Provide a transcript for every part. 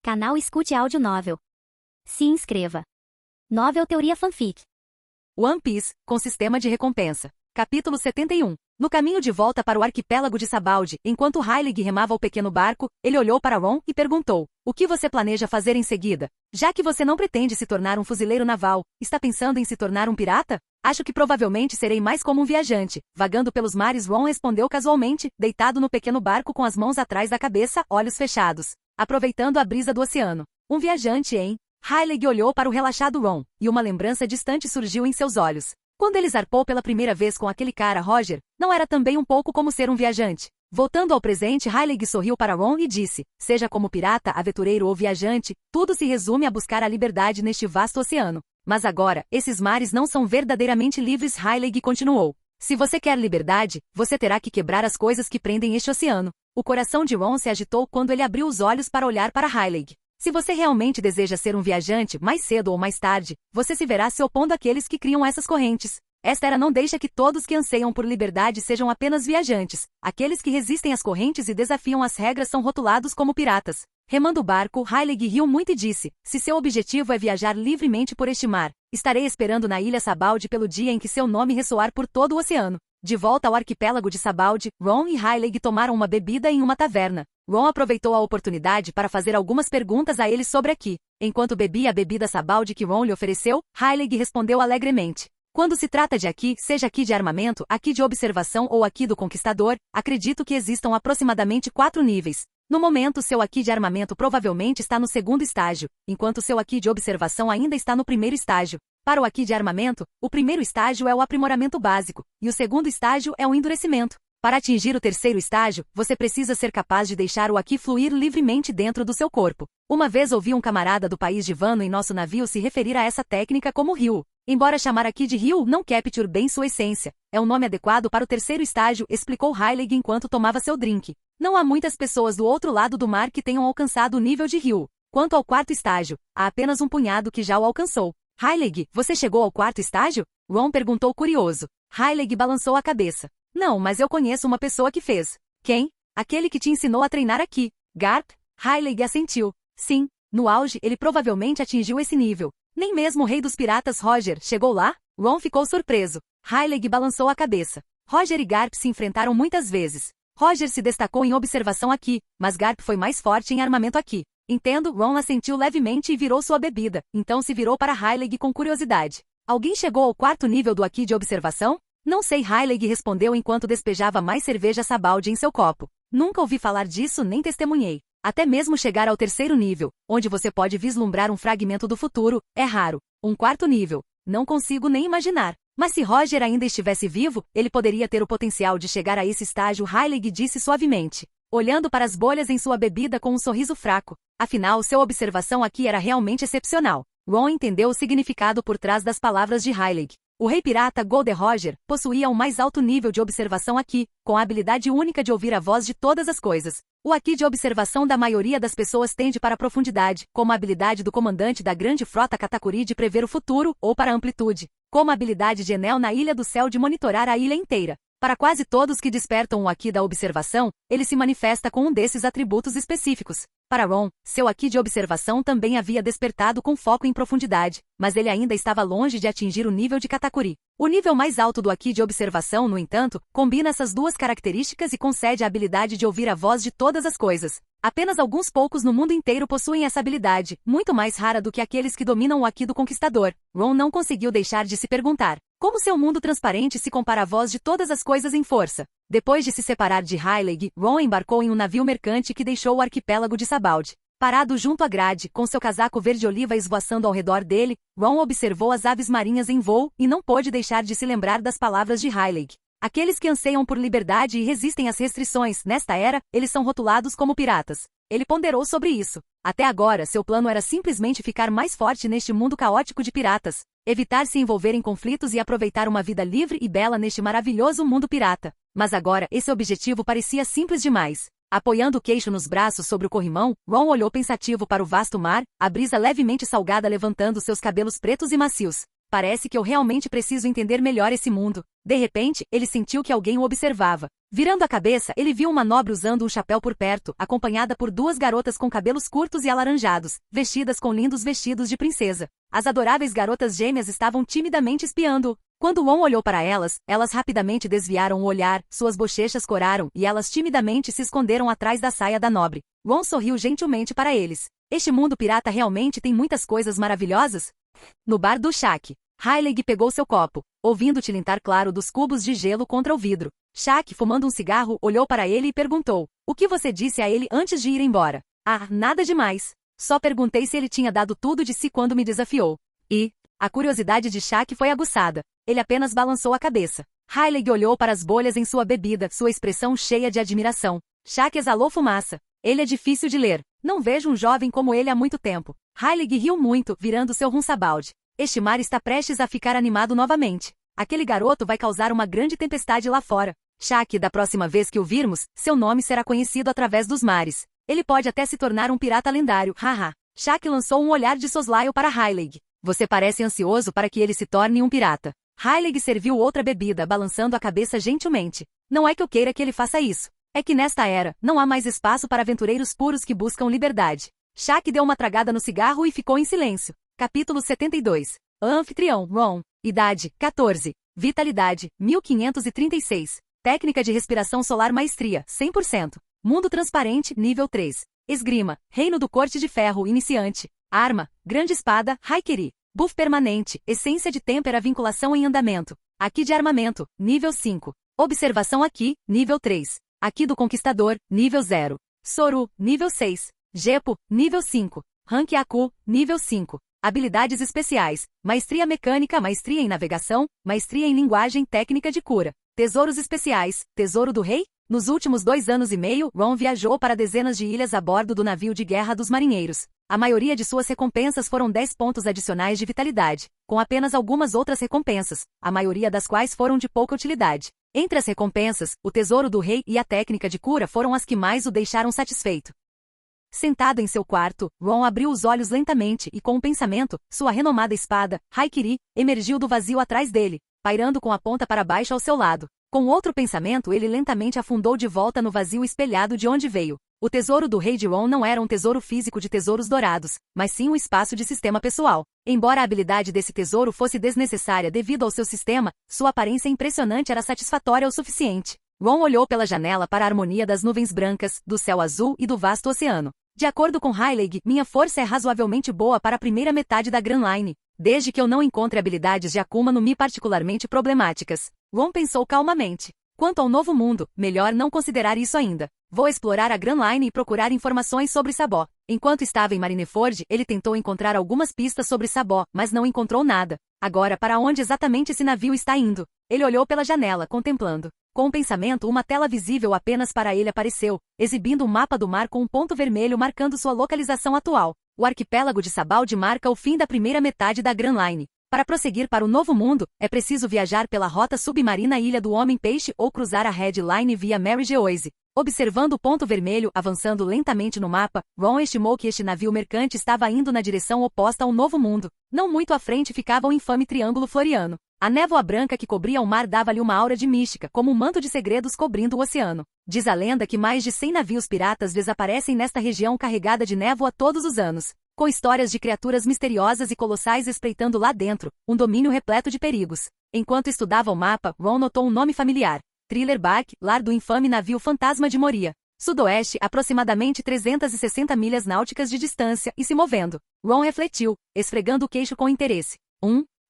Canal Escute Áudio Novel. Se inscreva. Novel Teoria Fanfic. One Piece, com sistema de recompensa. Capítulo 71. No caminho de volta para o arquipélago de Sabaody, enquanto Rayleigh remava o pequeno barco, ele olhou para Ron e perguntou: "O que você planeja fazer em seguida? Já que você não pretende se tornar um fuzileiro naval, está pensando em se tornar um pirata? Acho que provavelmente serei mais como um viajante, vagando pelos mares." Ron respondeu casualmente, deitado no pequeno barco com as mãos atrás da cabeça, olhos fechados, aproveitando a brisa do oceano. Um viajante, hein? Rayleigh olhou para o relaxado Ron, e uma lembrança distante surgiu em seus olhos. Quando ele zarpou pela primeira vez com aquele cara Roger, não era também um pouco como ser um viajante? Voltando ao presente, Rayleigh sorriu para Ron e disse: "Seja como pirata, aventureiro ou viajante, tudo se resume a buscar a liberdade neste vasto oceano. Mas agora, esses mares não são verdadeiramente livres." Rayleigh continuou: "Se você quer liberdade, você terá que quebrar as coisas que prendem este oceano." O coração de Ron se agitou quando ele abriu os olhos para olhar para Rayleigh. Se você realmente deseja ser um viajante, mais cedo ou mais tarde, você se verá se opondo àqueles que criam essas correntes. Esta era não deixa que todos que anseiam por liberdade sejam apenas viajantes. Aqueles que resistem às correntes e desafiam as regras são rotulados como piratas. Remando o barco, Rayleigh riu muito e disse: "Se seu objetivo é viajar livremente por este mar, estarei esperando na ilha Sabaody pelo dia em que seu nome ressoar por todo o oceano." De volta ao arquipélago de Sabaody, Ron e Rayleigh tomaram uma bebida em uma taverna. Ron aproveitou a oportunidade para fazer algumas perguntas a ele sobre aqui. Enquanto bebia a bebida Sabaody que Ron lhe ofereceu, Rayleigh respondeu alegremente: "Quando se trata de aqui, seja aqui de armamento, aqui de observação ou aqui do conquistador, acredito que existam aproximadamente 4 níveis. No momento, seu aqui de armamento provavelmente está no segundo estágio, enquanto seu aqui de observação ainda está no primeiro estágio. Para o aqui de armamento, o primeiro estágio é o aprimoramento básico, e o segundo estágio é o endurecimento. Para atingir o terceiro estágio, você precisa ser capaz de deixar o aqui fluir livremente dentro do seu corpo. Uma vez ouvi um camarada do país de Wano em nosso navio se referir a essa técnica como Ryu. Embora chamar aqui de Ryu não capture bem sua essência, é um nome adequado para o terceiro estágio", explicou Rayleigh enquanto tomava seu drink. "Não há muitas pessoas do outro lado do mar que tenham alcançado o nível de Ryu. Quanto ao quarto estágio, há apenas um punhado que já o alcançou." "Rayleigh, você chegou ao quarto estágio?" Ron perguntou curioso. Rayleigh balançou a cabeça. "Não, mas eu conheço uma pessoa que fez." "Quem?" "Aquele que te ensinou a treinar aqui." "Garp?" Rayleigh assentiu. "Sim, no auge ele provavelmente atingiu esse nível. Nem mesmo o rei dos piratas Roger chegou lá?" Ron ficou surpreso. Rayleigh balançou a cabeça. "Roger e Garp se enfrentaram muitas vezes. Roger se destacou em observação aqui, mas Garp foi mais forte em armamento aqui." "Entendo." Ron assentiu levemente e virou sua bebida, então se virou para Rayleigh com curiosidade. "Alguém chegou ao quarto nível do aqui de observação?" "Não sei." Rayleigh respondeu enquanto despejava mais cerveja Sabaody em seu copo. "Nunca ouvi falar disso nem testemunhei. Até mesmo chegar ao terceiro nível, onde você pode vislumbrar um fragmento do futuro, é raro. Um quarto nível, não consigo nem imaginar. Mas se Roger ainda estivesse vivo, ele poderia ter o potencial de chegar a esse estágio." Rayleigh disse suavemente, olhando para as bolhas em sua bebida com um sorriso fraco. Afinal, sua observação aqui era realmente excepcional. Ron entendeu o significado por trás das palavras de Rayleigh. O rei pirata Gold Roger possuía um mais alto nível de observação aqui, com a habilidade única de ouvir a voz de todas as coisas. O aqui de observação da maioria das pessoas tende para a profundidade, como a habilidade do comandante da grande frota Katakuri de prever o futuro, ou para a amplitude, como a habilidade de Enel na Ilha do Céu de monitorar a ilha inteira. Para quase todos que despertam o aqui da observação, ele se manifesta com um desses atributos específicos. Para Ron, seu aqui de observação também havia despertado com foco em profundidade, mas ele ainda estava longe de atingir o nível de Katakuri. O nível mais alto do aqui de observação, no entanto, combina essas duas características e concede a habilidade de ouvir a voz de todas as coisas. Apenas alguns poucos no mundo inteiro possuem essa habilidade, muito mais rara do que aqueles que dominam o aqui do conquistador. Ron não conseguiu deixar de se perguntar: como seu mundo transparente se compara à voz de todas as coisas em força? Depois de se separar de Rayleigh, Ron embarcou em um navio mercante que deixou o arquipélago de Sabaody. Parado junto à grade, com seu casaco verde-oliva esvoaçando ao redor dele, Ron observou as aves marinhas em voo e não pôde deixar de se lembrar das palavras de Rayleigh. Aqueles que anseiam por liberdade e resistem às restrições, nesta era, eles são rotulados como piratas. Ele ponderou sobre isso. Até agora, seu plano era simplesmente ficar mais forte neste mundo caótico de piratas, evitar se envolver em conflitos e aproveitar uma vida livre e bela neste maravilhoso mundo pirata. Mas agora, esse objetivo parecia simples demais. Apoiando o queixo nos braços sobre o corrimão, Ron olhou pensativo para o vasto mar, a brisa levemente salgada levantando seus cabelos pretos e macios. parece que eu realmente preciso entender melhor esse mundo. De repente, ele sentiu que alguém o observava. Virando a cabeça, ele viu uma nobre usando um chapéu por perto, acompanhada por duas garotas com cabelos curtos e alaranjados, vestidas com lindos vestidos de princesa. As adoráveis garotas gêmeas estavam timidamente espiando-o. Quando Ron olhou para elas, elas rapidamente desviaram o olhar, suas bochechas coraram e elas timidamente se esconderam atrás da saia da nobre. Ron sorriu gentilmente para eles. Este mundo pirata realmente tem muitas coisas maravilhosas? No bar do Shaq, Heilig pegou seu copo, ouvindo tilintar claro dos cubos de gelo contra o vidro. Shaq, fumando um cigarro, olhou para ele e perguntou: "O que você disse a ele antes de ir embora?" "Ah, nada demais. Só perguntei se ele tinha dado tudo de si quando me desafiou." E a curiosidade de Shaq foi aguçada. Ele apenas balançou a cabeça. Heilig olhou para as bolhas em sua bebida, sua expressão cheia de admiração. Shaq exalou fumaça. "Ele é difícil de ler. Não vejo um jovem como ele há muito tempo." Heilig riu muito, virando seu runçabalde. "Este mar está prestes a ficar animado novamente. Aquele garoto vai causar uma grande tempestade lá fora. Shaq, da próxima vez que o virmos, seu nome será conhecido através dos mares. Ele pode até se tornar um pirata lendário, haha." Shaq lançou um olhar de soslaio para Heilig. "Você parece ansioso para que ele se torne um pirata." Heilig serviu outra bebida, balançando a cabeça gentilmente. "Não é que eu queira que ele faça isso. É que nesta era, não há mais espaço para aventureiros puros que buscam liberdade." Shaq deu uma tragada no cigarro e ficou em silêncio. Capítulo 72. Anfitrião, Ron. Idade, 14. Vitalidade, 1536. Técnica de respiração solar maestria, 100%. Mundo transparente, nível 3. Esgrima, Reino do Corte de Ferro, iniciante. Arma, Grande Espada, Haikiri. Buff permanente, Essência de Têmpera vinculação em andamento. Aqui de armamento, nível 5. Observação aqui, nível 3. Aqui do Conquistador, nível 0. Soru, nível 6. Gepo, nível 5. Rank Aku, nível 5. Habilidades especiais, Maestria Mecânica, Maestria em Navegação, Maestria em Linguagem Técnica de Cura. Tesouros especiais, Tesouro do Rei. Nos últimos 2 anos e meio, Ron viajou para dezenas de ilhas a bordo do navio de guerra dos marinheiros. A maioria de suas recompensas foram 10 pontos adicionais de vitalidade, com apenas algumas outras recompensas, a maioria das quais foram de pouca utilidade. Entre as recompensas, o Tesouro do Rei e a técnica de cura foram as que mais o deixaram satisfeito. Sentado em seu quarto, Ron abriu os olhos lentamente e, com um pensamento, sua renomada espada, Haikiri, emergiu do vazio atrás dele, pairando com a ponta para baixo ao seu lado. Com outro pensamento, ele lentamente afundou de volta no vazio espelhado de onde veio. O tesouro do rei de Ron não era um tesouro físico de tesouros dourados, mas sim um espaço de sistema pessoal. Embora a habilidade desse tesouro fosse desnecessária devido ao seu sistema, sua aparência impressionante era satisfatória o suficiente. Ron olhou pela janela para a harmonia das nuvens brancas, do céu azul e do vasto oceano. De acordo com Heilig, minha força é razoavelmente boa para a primeira metade da Grand Line, desde que eu não encontre habilidades de Akuma no Mi particularmente problemáticas. Ron pensou calmamente. Quanto ao novo mundo, melhor não considerar isso ainda. Vou explorar a Grand Line e procurar informações sobre Sabó. Enquanto estava em Marineford, ele tentou encontrar algumas pistas sobre Sabó, mas não encontrou nada. Agora, para onde exatamente esse navio está indo? Ele olhou pela janela, contemplando. Com um pensamento, uma tela visível apenas para ele apareceu, exibindo um mapa do mar com um ponto vermelho marcando sua localização atual. O arquipélago de Sabaldi marca o fim da primeira metade da Grand Line. Para prosseguir para o Novo Mundo, é preciso viajar pela rota submarina Ilha do Homem-Peixe ou cruzar a Red Line via Mary Geoise. Observando o ponto vermelho avançando lentamente no mapa, Ron estimou que este navio mercante estava indo na direção oposta ao Novo Mundo. Não muito à frente ficava o infame Triângulo Floriano. A névoa branca que cobria o mar dava-lhe uma aura de mística, como um manto de segredos cobrindo o oceano. Diz a lenda que mais de 100 navios piratas desaparecem nesta região carregada de névoa todos os anos, com histórias de criaturas misteriosas e colossais espreitando lá dentro, um domínio repleto de perigos. Enquanto estudava o mapa, Ron notou um nome familiar. Thriller Bark, lar do infame navio Fantasma de Moria. Sudoeste, aproximadamente 360 milhas náuticas de distância, e se movendo. Ron refletiu, esfregando o queixo com interesse.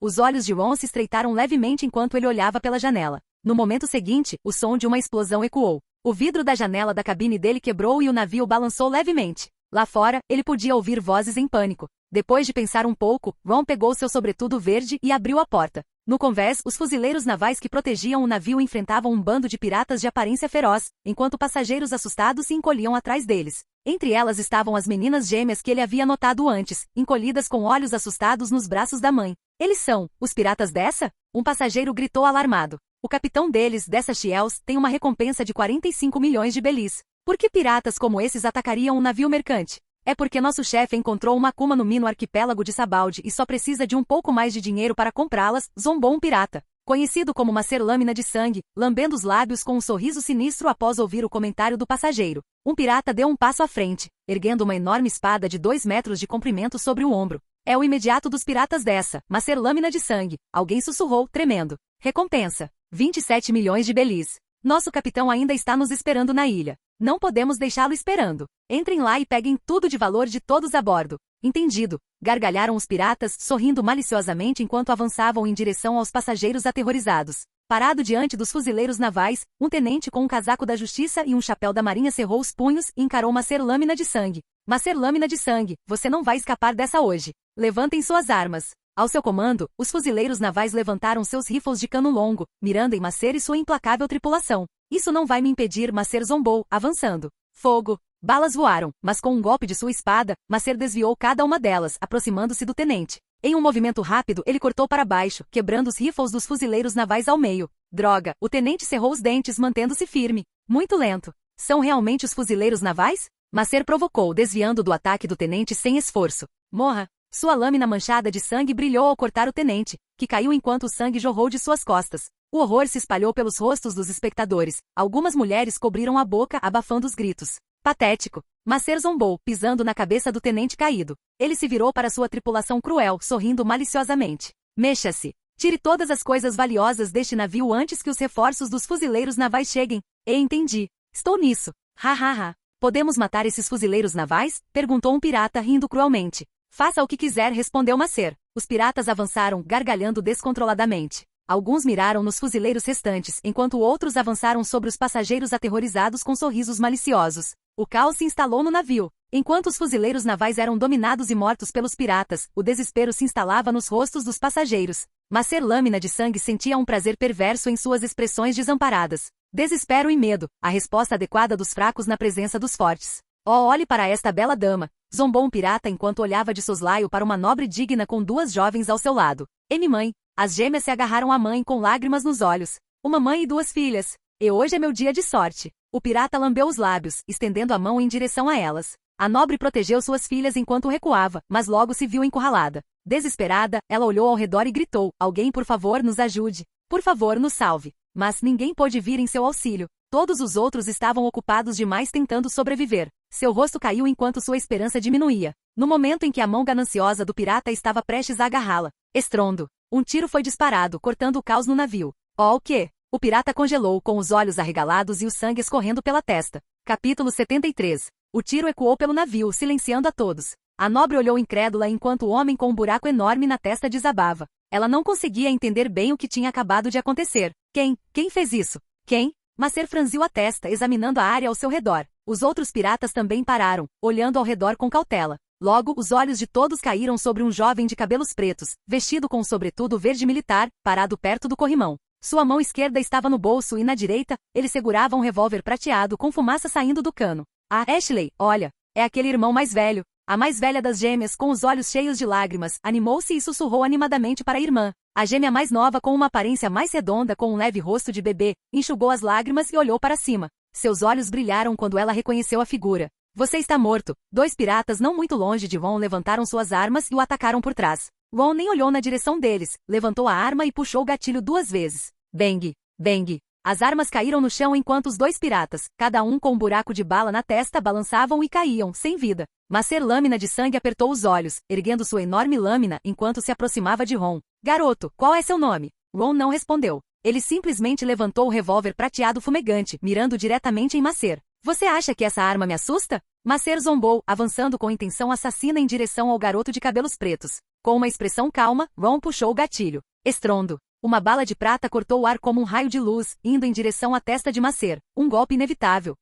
Os olhos de Ron se estreitaram levemente enquanto ele olhava pela janela. No momento seguinte, o som de uma explosão ecoou. O vidro da janela da cabine dele quebrou e o navio balançou levemente. Lá fora, ele podia ouvir vozes em pânico. Depois de pensar um pouco, Ron pegou seu sobretudo verde e abriu a porta. No convés, os fuzileiros navais que protegiam o navio enfrentavam um bando de piratas de aparência feroz, enquanto passageiros assustados se encolhiam atrás deles. Entre elas estavam as meninas gêmeas que ele havia notado antes, encolhidas com olhos assustados nos braços da mãe. Eles são os piratas dessa? Um passageiro gritou alarmado. O capitão deles, dessa Shields, tem uma recompensa de 45 milhões de belis. Por que piratas como esses atacariam um navio mercante? É porque nosso chefe encontrou uma Akuma no Mi no arquipélago de Sabaldi e só precisa de um pouco mais de dinheiro para comprá-las, zombou um pirata. Conhecido como Macer Lâmina de Sangue, lambendo os lábios com um sorriso sinistro após ouvir o comentário do passageiro. Um pirata deu um passo à frente, erguendo uma enorme espada de 2 metros de comprimento sobre o ombro. É o imediato dos piratas dessa, Macer Lâmina de Sangue, alguém sussurrou, tremendo. Recompensa: 27 milhões de belis. Nosso capitão ainda está nos esperando na ilha. Não podemos deixá-lo esperando. Entrem lá e peguem tudo de valor de todos a bordo. Entendido. Gargalharam os piratas, sorrindo maliciosamente enquanto avançavam em direção aos passageiros aterrorizados. Parado diante dos fuzileiros navais, um tenente com um casaco da justiça e um chapéu da marinha cerrou os punhos e encarou Macer Lâmina de Sangue. Macer Lâmina de Sangue, você não vai escapar dessa hoje. Levantem suas armas. Ao seu comando, os fuzileiros navais levantaram seus rifles de cano longo, mirando em Macer e sua implacável tripulação. Isso não vai me impedir, Macer zombou, avançando. Fogo! Balas voaram, mas com um golpe de sua espada, Macer desviou cada uma delas, aproximando-se do tenente. Em um movimento rápido, ele cortou para baixo, quebrando os rifles dos fuzileiros navais ao meio. Droga! O tenente cerrou os dentes, mantendo-se firme. Muito lento. São realmente os fuzileiros navais? Macer provocou, desviando do ataque do tenente sem esforço. Morra! Sua lâmina manchada de sangue brilhou ao cortar o tenente, que caiu enquanto o sangue jorrou de suas costas. O horror se espalhou pelos rostos dos espectadores. Algumas mulheres cobriram a boca, abafando os gritos. Patético. Macer zombou, pisando na cabeça do tenente caído. Ele se virou para sua tripulação cruel, sorrindo maliciosamente. Mexa-se. Tire todas as coisas valiosas deste navio antes que os reforços dos fuzileiros navais cheguem. Entendi. Estou nisso. Ha ha ha. Podemos matar esses fuzileiros navais? Perguntou um pirata rindo cruelmente. Faça o que quiser, respondeu Macer. Os piratas avançaram, gargalhando descontroladamente. Alguns miraram nos fuzileiros restantes, enquanto outros avançaram sobre os passageiros aterrorizados com sorrisos maliciosos. O caos se instalou no navio. Enquanto os fuzileiros navais eram dominados e mortos pelos piratas, o desespero se instalava nos rostos dos passageiros. Macer Lâmina de Sangue sentia um prazer perverso em suas expressões desamparadas. Desespero e medo, a resposta adequada dos fracos na presença dos fortes. Oh, olhe para esta bela dama, zombou um pirata enquanto olhava de soslaio para uma nobre digna com 2 jovens ao seu lado. Mãe. As gêmeas se agarraram à mãe com lágrimas nos olhos. Uma mãe e 2 filhas. E hoje é meu dia de sorte. O pirata lambeu os lábios, estendendo a mão em direção a elas. A nobre protegeu suas filhas enquanto recuava, mas logo se viu encurralada. Desesperada, ela olhou ao redor e gritou, alguém por favor nos ajude. Por favor nos salve. Mas ninguém pôde vir em seu auxílio. Todos os outros estavam ocupados demais tentando sobreviver. Seu rosto caiu enquanto sua esperança diminuía. No momento em que a mão gananciosa do pirata estava prestes a agarrá-la. Estrondo. Um tiro foi disparado, cortando o caos no navio. Oh, o quê? O pirata congelou, com os olhos arregalados e o sangue escorrendo pela testa. Capítulo 73. O tiro ecoou pelo navio, silenciando a todos. A nobre olhou incrédula enquanto o homem com um buraco enorme na testa desabava. Ela não conseguia entender bem o que tinha acabado de acontecer. Quem fez isso? Quem? Macer franziu a testa, examinando a área ao seu redor. Os outros piratas também pararam, olhando ao redor com cautela. Logo, os olhos de todos caíram sobre um jovem de cabelos pretos, vestido com um sobretudo verde militar, parado perto do corrimão. Sua mão esquerda estava no bolso e na direita, ele segurava um revólver prateado com fumaça saindo do cano. Ah, Ashley, olha, é aquele irmão mais velho. A mais velha das gêmeas, com os olhos cheios de lágrimas, animou-se e sussurrou animadamente para a irmã. A gêmea mais nova, com uma aparência mais redonda com um leve rosto de bebê, enxugou as lágrimas e olhou para cima. Seus olhos brilharam quando ela reconheceu a figura. Você está morto. 2 piratas não muito longe de Ron levantaram suas armas e o atacaram por trás. Ron nem olhou na direção deles, levantou a arma e puxou o gatilho 2 vezes. Bang! Bang! As armas caíram no chão enquanto os 2 piratas, cada um com um buraco de bala na testa, balançavam e caíam, sem vida. Macer Lâmina de Sangue apertou os olhos, erguendo sua enorme lâmina enquanto se aproximava de Ron. Garoto, qual é seu nome? Ron não respondeu. Ele simplesmente levantou o revólver prateado fumegante, mirando diretamente em Macer. Você acha que essa arma me assusta? Macer zombou, avançando com intenção assassina em direção ao garoto de cabelos pretos. Com uma expressão calma, Ron puxou o gatilho. Estrondo. Uma bala de prata cortou o ar como um raio de luz, indo em direção à testa de Macer. Um golpe inevitável.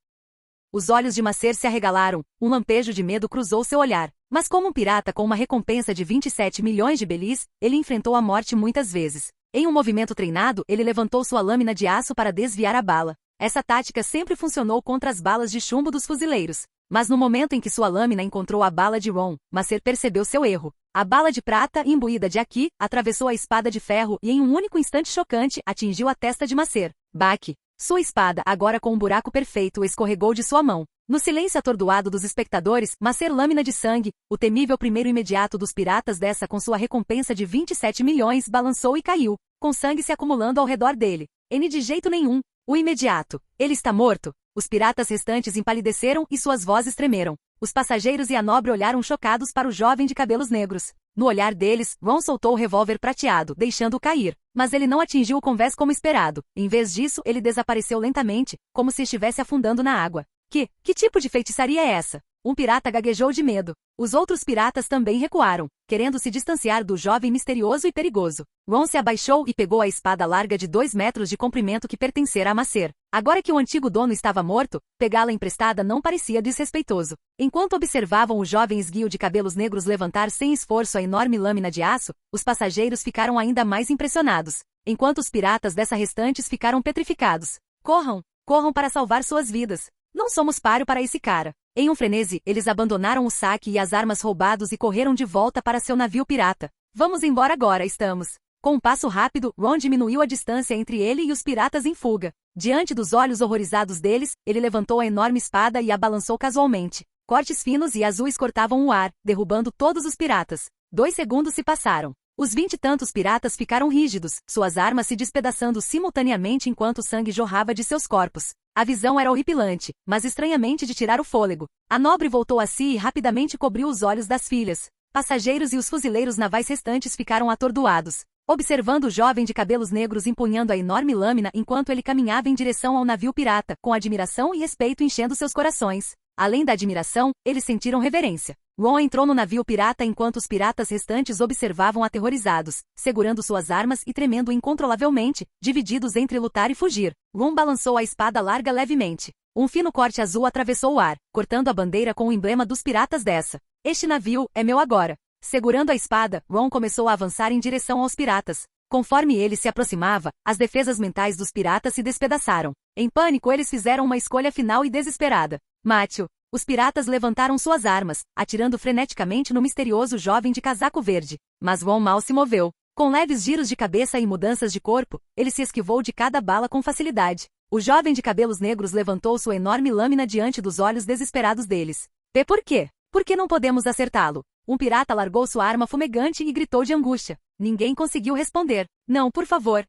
Os olhos de Macer se arregalaram, um lampejo de medo cruzou seu olhar. Mas como um pirata com uma recompensa de 27 milhões de belis, ele enfrentou a morte muitas vezes. Em um movimento treinado, ele levantou sua lâmina de aço para desviar a bala. Essa tática sempre funcionou contra as balas de chumbo dos fuzileiros. Mas no momento em que sua lâmina encontrou a bala de Ron, Macer percebeu seu erro. A bala de prata, imbuída de Aki, atravessou a espada de ferro e em um único instante chocante, atingiu a testa de Macer. Baque! Sua espada, agora com um buraco perfeito, escorregou de sua mão. No silêncio atordoado dos espectadores, mas ser lâmina de sangue, o temível primeiro imediato dos piratas dessa com sua recompensa de 27 milhões balançou e caiu, com sangue se acumulando ao redor dele. De jeito nenhum. O imediato. Ele está morto. Os piratas restantes empalideceram e suas vozes tremeram. Os passageiros e a nobre olharam chocados para o jovem de cabelos negros. No olhar deles, Ron soltou o revólver prateado, deixando-o cair. Mas ele não atingiu o convés como esperado. Em vez disso, ele desapareceu lentamente, como se estivesse afundando na água. Que tipo de feitiçaria é essa? Um pirata gaguejou de medo. Os outros piratas também recuaram, querendo se distanciar do jovem misterioso e perigoso. Ron se abaixou e pegou a espada larga de 2 metros de comprimento que pertencera a Macer. Agora que o antigo dono estava morto, pegá-la emprestada não parecia desrespeitoso. Enquanto observavam o jovem esguio de cabelos negros levantar sem esforço a enorme lâmina de aço, os passageiros ficaram ainda mais impressionados, enquanto os piratas dessa restantes ficaram petrificados. Corram! Corram para salvar suas vidas! Não somos páreo para esse cara. Em um frenesi, eles abandonaram o saque e as armas roubados e correram de volta para seu navio pirata. Vamos embora agora, estamos. Com um passo rápido, Ron diminuiu a distância entre ele e os piratas em fuga. Diante dos olhos horrorizados deles, ele levantou a enorme espada e a balançou casualmente. Cortes finos e azuis cortavam o ar, derrubando todos os piratas. 2 segundos se passaram. Os 20 e tantos piratas ficaram rígidos, suas armas se despedaçando simultaneamente enquanto o sangue jorrava de seus corpos. A visão era horripilante, mas estranhamente de tirar o fôlego. A nobre voltou a si e rapidamente cobriu os olhos das filhas. Passageiros e os fuzileiros navais restantes ficaram atordoados, observando o jovem de cabelos negros empunhando a enorme lâmina enquanto ele caminhava em direção ao navio pirata, com admiração e respeito enchendo seus corações. Além da admiração, eles sentiram reverência. Ron entrou no navio pirata enquanto os piratas restantes observavam aterrorizados, segurando suas armas e tremendo incontrolavelmente, divididos entre lutar e fugir. Ron balançou a espada larga levemente. Um fino corte azul atravessou o ar, cortando a bandeira com o emblema dos piratas dessa. Este navio é meu agora. Segurando a espada, Ron começou a avançar em direção aos piratas. Conforme ele se aproximava, as defesas mentais dos piratas se despedaçaram. Em pânico, eles fizeram uma escolha final e desesperada. Mate-o. Os piratas levantaram suas armas, atirando freneticamente no misterioso jovem de casaco verde. Mas Ron mal se moveu. Com leves giros de cabeça e mudanças de corpo, ele se esquivou de cada bala com facilidade. O jovem de cabelos negros levantou sua enorme lâmina diante dos olhos desesperados deles. Por quê? Por que não podemos acertá-lo? Um pirata largou sua arma fumegante e gritou de angústia. Ninguém conseguiu responder. Não, por favor.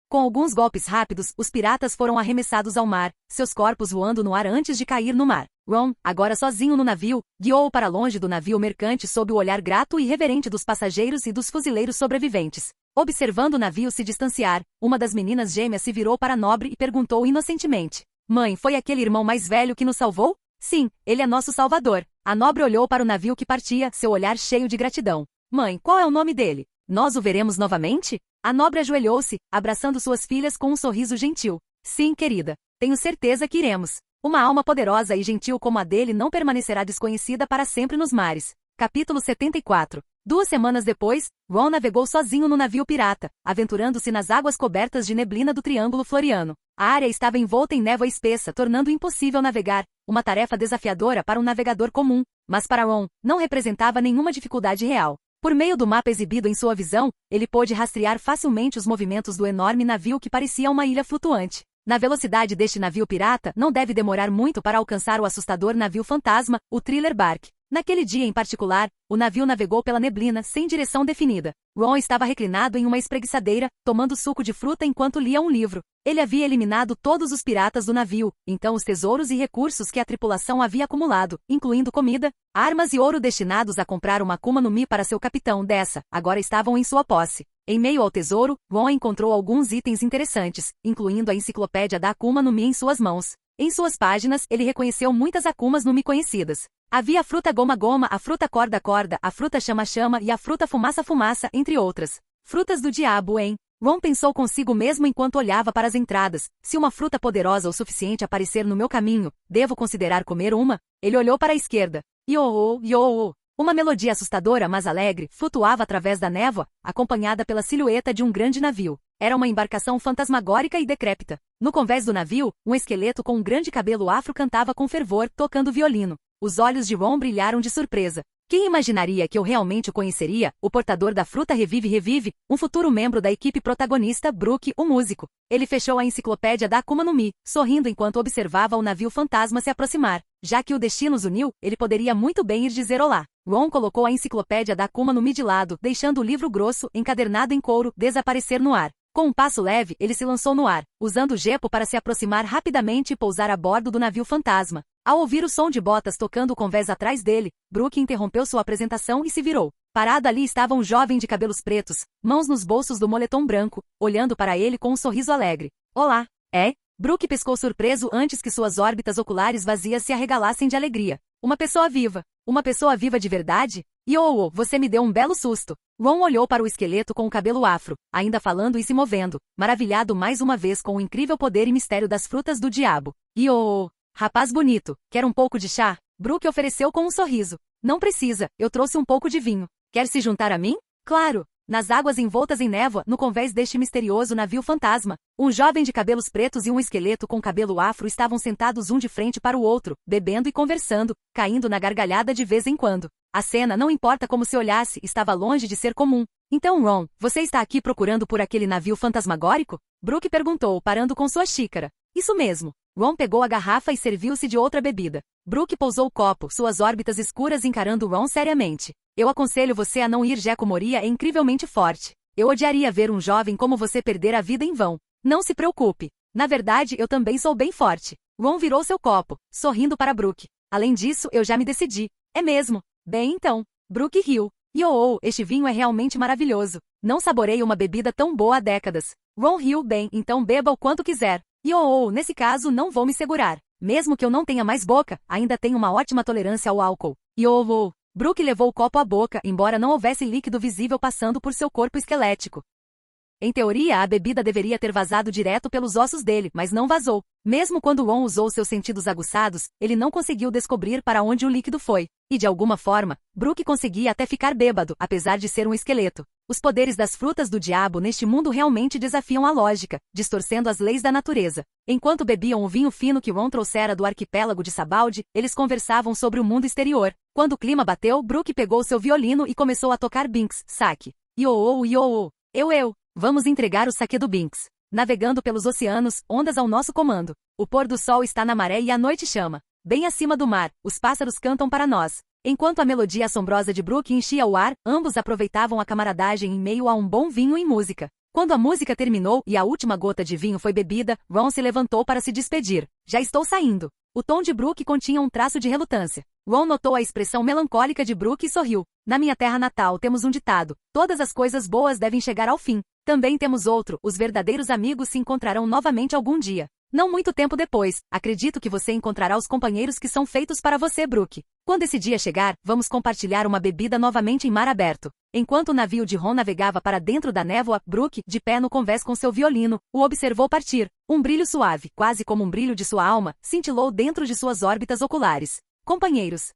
Com alguns golpes rápidos, os piratas foram arremessados ao mar, seus corpos voando no ar antes de cair no mar. Ron, agora sozinho no navio, guiou-o para longe do navio mercante sob o olhar grato e reverente dos passageiros e dos fuzileiros sobreviventes. Observando o navio se distanciar, uma das meninas gêmeas se virou para a nobre e perguntou inocentemente. Mãe, foi aquele irmão mais velho que nos salvou? Sim, ele é nosso salvador. A nobre olhou para o navio que partia, seu olhar cheio de gratidão. Mãe, qual é o nome dele? Nós o veremos novamente? A nobre ajoelhou-se, abraçando suas filhas com um sorriso gentil. Sim, querida. Tenho certeza que iremos. Uma alma poderosa e gentil como a dele não permanecerá desconhecida para sempre nos mares. Capítulo 74. 2 semanas depois, Ron navegou sozinho no navio pirata, aventurando-se nas águas cobertas de neblina do Triângulo Floriano. A área estava envolta em névoa espessa, tornando impossível navegar, uma tarefa desafiadora para um navegador comum, mas para Ron, não representava nenhuma dificuldade real. Por meio do mapa exibido em sua visão, ele pôde rastrear facilmente os movimentos do enorme navio que parecia uma ilha flutuante. Na velocidade deste navio pirata, não deve demorar muito para alcançar o assustador navio fantasma, o Thriller Bark. Naquele dia em particular, o navio navegou pela neblina sem direção definida. Ron estava reclinado em uma espreguiçadeira, tomando suco de fruta enquanto lia um livro. Ele havia eliminado todos os piratas do navio, então os tesouros e recursos que a tripulação havia acumulado, incluindo comida, armas e ouro destinados a comprar uma Akuma no Mi para seu capitão dessa, agora estavam em sua posse. Em meio ao tesouro, Ron encontrou alguns itens interessantes, incluindo a enciclopédia da Akuma no Mi em suas mãos. Em suas páginas, ele reconheceu muitas Akumas no Mi conhecidas. Havia a fruta goma-goma, a fruta corda-corda, a fruta chama-chama e a fruta fumaça-fumaça, entre outras. Frutas do diabo, hein? Ron pensou consigo mesmo enquanto olhava para as entradas. Se uma fruta poderosa o suficiente aparecer no meu caminho, devo considerar comer uma? Ele olhou para a esquerda. Yo-oh, yo-oh. Uma melodia assustadora, mas alegre, flutuava através da névoa, acompanhada pela silhueta de um grande navio. Era uma embarcação fantasmagórica e decrépita. No convés do navio, um esqueleto com um grande cabelo afro cantava com fervor, tocando violino. Os olhos de Ron brilharam de surpresa. Quem imaginaria que eu realmente o conheceria, o portador da fruta Revive, um futuro membro da equipe protagonista, Brook, o músico. Ele fechou a enciclopédia da Akuma no Mi, sorrindo enquanto observava o navio fantasma se aproximar. Já que o destino os uniu, ele poderia muito bem ir dizer olá. Ron colocou a enciclopédia da Akuma no Mi de lado, deixando o livro grosso, encadernado em couro, desaparecer no ar. Com um passo leve, ele se lançou no ar, usando o gepo para se aproximar rapidamente e pousar a bordo do navio fantasma. Ao ouvir o som de botas tocando o convés atrás dele, Brook interrompeu sua apresentação e se virou. Parado ali estava um jovem de cabelos pretos, mãos nos bolsos do moletom branco, olhando para ele com um sorriso alegre. Olá, é? Brook piscou surpreso antes que suas órbitas oculares vazias se arregalassem de alegria. Uma pessoa viva. Uma pessoa viva de verdade? Você me deu um belo susto. Ron olhou para o esqueleto com o cabelo afro, ainda falando e se movendo, maravilhado mais uma vez com o incrível poder e mistério das frutas do diabo. Rapaz bonito, quer um pouco de chá? Brook ofereceu com um sorriso. Não precisa, eu trouxe um pouco de vinho. Quer se juntar a mim? Claro. Nas águas envoltas em névoa, no convés deste misterioso navio fantasma, um jovem de cabelos pretos e um esqueleto com cabelo afro estavam sentados um de frente para o outro, bebendo e conversando, caindo na gargalhada de vez em quando. A cena, não importa como se olhasse, estava longe de ser comum. Então Ron, você está aqui procurando por aquele navio fantasmagórico? Brook perguntou, parando com sua xícara. Isso mesmo. Ron pegou a garrafa e serviu-se de outra bebida. Brook pousou o copo, suas órbitas escuras encarando Ron seriamente. Eu aconselho você a não ir. Gekko Moria é incrivelmente forte. Eu odiaria ver um jovem como você perder a vida em vão. Não se preocupe. Na verdade, eu também sou bem forte. Ron virou seu copo, sorrindo para Brook. Além disso, eu já me decidi. É mesmo? Bem então. Brook riu. Este vinho é realmente maravilhoso. Não saboreio uma bebida tão boa há décadas. Ron riu. Bem, então beba o quanto quiser. Nesse caso não vou me segurar. Mesmo que eu não tenha mais boca, ainda tenho uma ótima tolerância ao álcool. Brook levou o copo à boca, embora não houvesse líquido visível passando por seu corpo esquelético. Em teoria, a bebida deveria ter vazado direto pelos ossos dele, mas não vazou. Mesmo quando Ron usou seus sentidos aguçados, ele não conseguiu descobrir para onde o líquido foi. E de alguma forma, Brook conseguia até ficar bêbado, apesar de ser um esqueleto. Os poderes das frutas do diabo neste mundo realmente desafiam a lógica, distorcendo as leis da natureza. Enquanto bebiam o vinho fino que Ron trouxera do arquipélago de Sabaldi, eles conversavam sobre o mundo exterior. Quando o clima bateu, Brook pegou seu violino e começou a tocar Binks, saque. Vamos entregar o saque do Binks. Navegando pelos oceanos, ondas ao nosso comando. O pôr do sol está na maré e a noite chama. Bem acima do mar, os pássaros cantam para nós. Enquanto a melodia assombrosa de Brook enchia o ar, ambos aproveitavam a camaradagem em meio a um bom vinho e música. Quando a música terminou e a última gota de vinho foi bebida, Ron se levantou para se despedir. Já estou saindo. O tom de Brook continha um traço de relutância. Ron notou a expressão melancólica de Brook e sorriu. Na minha terra natal temos um ditado: todas as coisas boas devem chegar ao fim. Também temos outro: os verdadeiros amigos se encontrarão novamente algum dia. Não muito tempo depois, acredito que você encontrará os companheiros que são feitos para você, Brook. Quando esse dia chegar, vamos compartilhar uma bebida novamente em mar aberto. Enquanto o navio de Ron navegava para dentro da névoa, Brook, de pé no convés com seu violino, o observou partir. Um brilho suave, quase como um brilho de sua alma, cintilou dentro de suas órbitas oculares. Companheiros.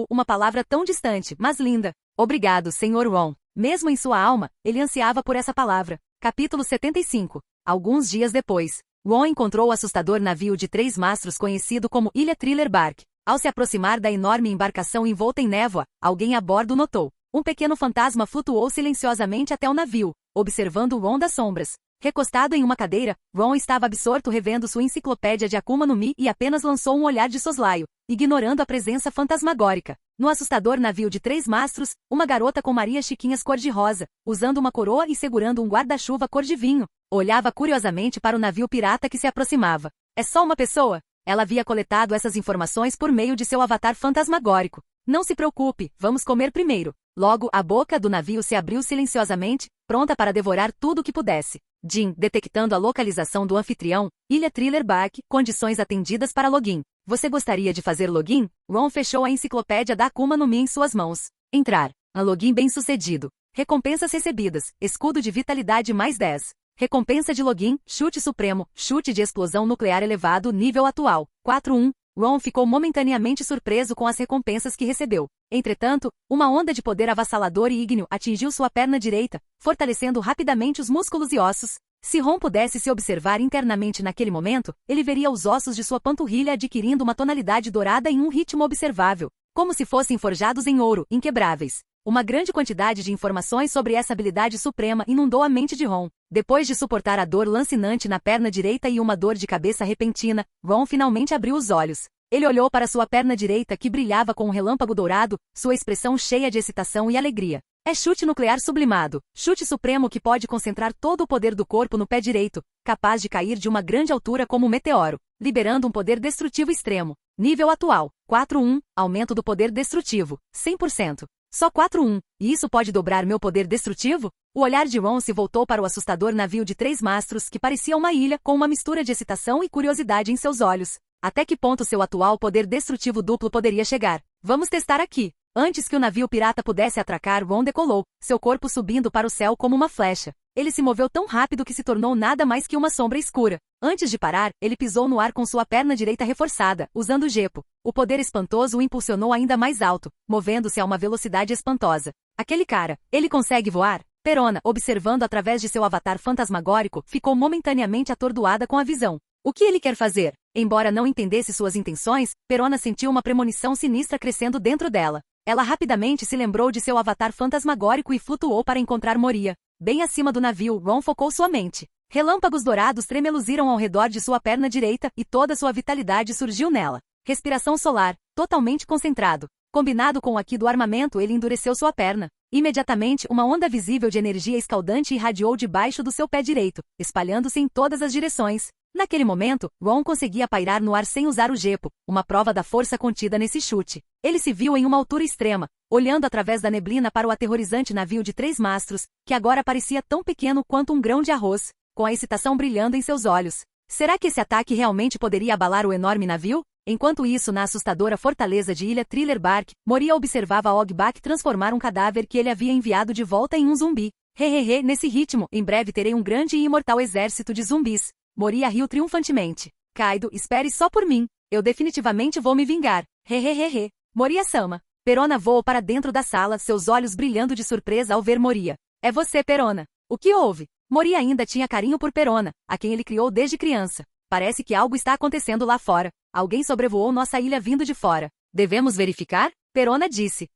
Uma palavra tão distante, mas linda. Obrigado, Sr. Ron. Mesmo em sua alma, ele ansiava por essa palavra. Capítulo 75. Alguns dias depois, Ron encontrou o assustador navio de 3 mastros conhecido como Ilha Thriller Bark. Ao se aproximar da enorme embarcação envolta em névoa, alguém a bordo notou. Um pequeno fantasma flutuou silenciosamente até o navio, observando Ron das sombras. Recostado em uma cadeira, Ron estava absorto revendo sua enciclopédia de Akuma no Mi e apenas lançou um olhar de soslaio, ignorando a presença fantasmagórica. No assustador navio de 3 mastros, uma garota com Maria Chiquinhas cor-de-rosa, usando uma coroa e segurando um guarda-chuva cor-de-vinho, olhava curiosamente para o navio pirata que se aproximava. É só uma pessoa? Ela havia coletado essas informações por meio de seu avatar fantasmagórico. Não se preocupe, vamos comer primeiro. Logo, a boca do navio se abriu silenciosamente, pronta para devorar tudo o que pudesse. Jin, detectando a localização do anfitrião, Ilha Thriller Bark, condições atendidas para login. Você gostaria de fazer login? Ron fechou a enciclopédia da Akuma no Mi em suas mãos. Entrar. A login bem-sucedido. Recompensas recebidas. Escudo de vitalidade mais 10. Recompensa de login, chute supremo, chute de explosão nuclear elevado nível atual. 4-1. Ron ficou momentaneamente surpreso com as recompensas que recebeu. Entretanto, uma onda de poder avassalador e ígneo atingiu sua perna direita, fortalecendo rapidamente os músculos e ossos. Se Ron pudesse se observar internamente naquele momento, ele veria os ossos de sua panturrilha adquirindo uma tonalidade dourada em um ritmo observável. como se fossem forjados em ouro, inquebráveis. Uma grande quantidade de informações sobre essa habilidade suprema inundou a mente de Ron. Depois de suportar a dor lancinante na perna direita e uma dor de cabeça repentina, Ron finalmente abriu os olhos. Ele olhou para sua perna direita que brilhava com um relâmpago dourado, sua expressão cheia de excitação e alegria. É chute nuclear sublimado, chute supremo que pode concentrar todo o poder do corpo no pé direito, capaz de cair de uma grande altura como um meteoro, liberando um poder destrutivo extremo. Nível atual, 4-1, aumento do poder destrutivo, 100%. Só 4-1, e isso pode dobrar meu poder destrutivo? O olhar de Ron se voltou para o assustador navio de 3 mastros que parecia uma ilha com uma mistura de excitação e curiosidade em seus olhos. Até que ponto seu atual poder destrutivo duplo poderia chegar? Vamos testar aqui. Antes que o navio pirata pudesse atracar, Ron decolou, seu corpo subindo para o céu como uma flecha. Ele se moveu tão rápido que se tornou nada mais que uma sombra escura. Antes de parar, ele pisou no ar com sua perna direita reforçada, usando o gepo. O poder espantoso o impulsionou ainda mais alto, movendo-se a uma velocidade espantosa. Aquele cara, ele consegue voar? Perona, observando através de seu avatar fantasmagórico, ficou momentaneamente atordoada com a visão. O que ele quer fazer? Embora não entendesse suas intenções, Perona sentiu uma premonição sinistra crescendo dentro dela. Ela rapidamente se lembrou de seu avatar fantasmagórico e flutuou para encontrar Moria. Bem acima do navio, Ron focou sua mente. Relâmpagos dourados tremeluziram ao redor de sua perna direita e toda sua vitalidade surgiu nela. Respiração solar, totalmente concentrado. Combinado com o aqui do armamento, ele endureceu sua perna. Imediatamente, uma onda visível de energia escaldante irradiou debaixo do seu pé direito, espalhando-se em todas as direções. Naquele momento, Ron conseguia pairar no ar sem usar o gepo, uma prova da força contida nesse chute. Ele se viu em uma altura extrema, olhando através da neblina para o aterrorizante navio de 3 mastros, que agora parecia tão pequeno quanto um grão de arroz, com a excitação brilhando em seus olhos. Será que esse ataque realmente poderia abalar o enorme navio? Enquanto isso, na assustadora fortaleza de Ilha Thriller Bark, Moria observava Ogbak transformar um cadáver que ele havia enviado de volta em um zumbi. Hehehe, nesse ritmo, em breve terei um grande e imortal exército de zumbis. Moria riu triunfantemente. Kaido, espere só por mim. Eu definitivamente vou me vingar. Hehehehe. Moria-sama. Perona voou para dentro da sala, seus olhos brilhando de surpresa ao ver Moria. É você, Perona. O que houve? Moria ainda tinha carinho por Perona, a quem ele criou desde criança. Parece que algo está acontecendo lá fora. Alguém sobrevoou nossa ilha vindo de fora. Devemos verificar? Perona disse.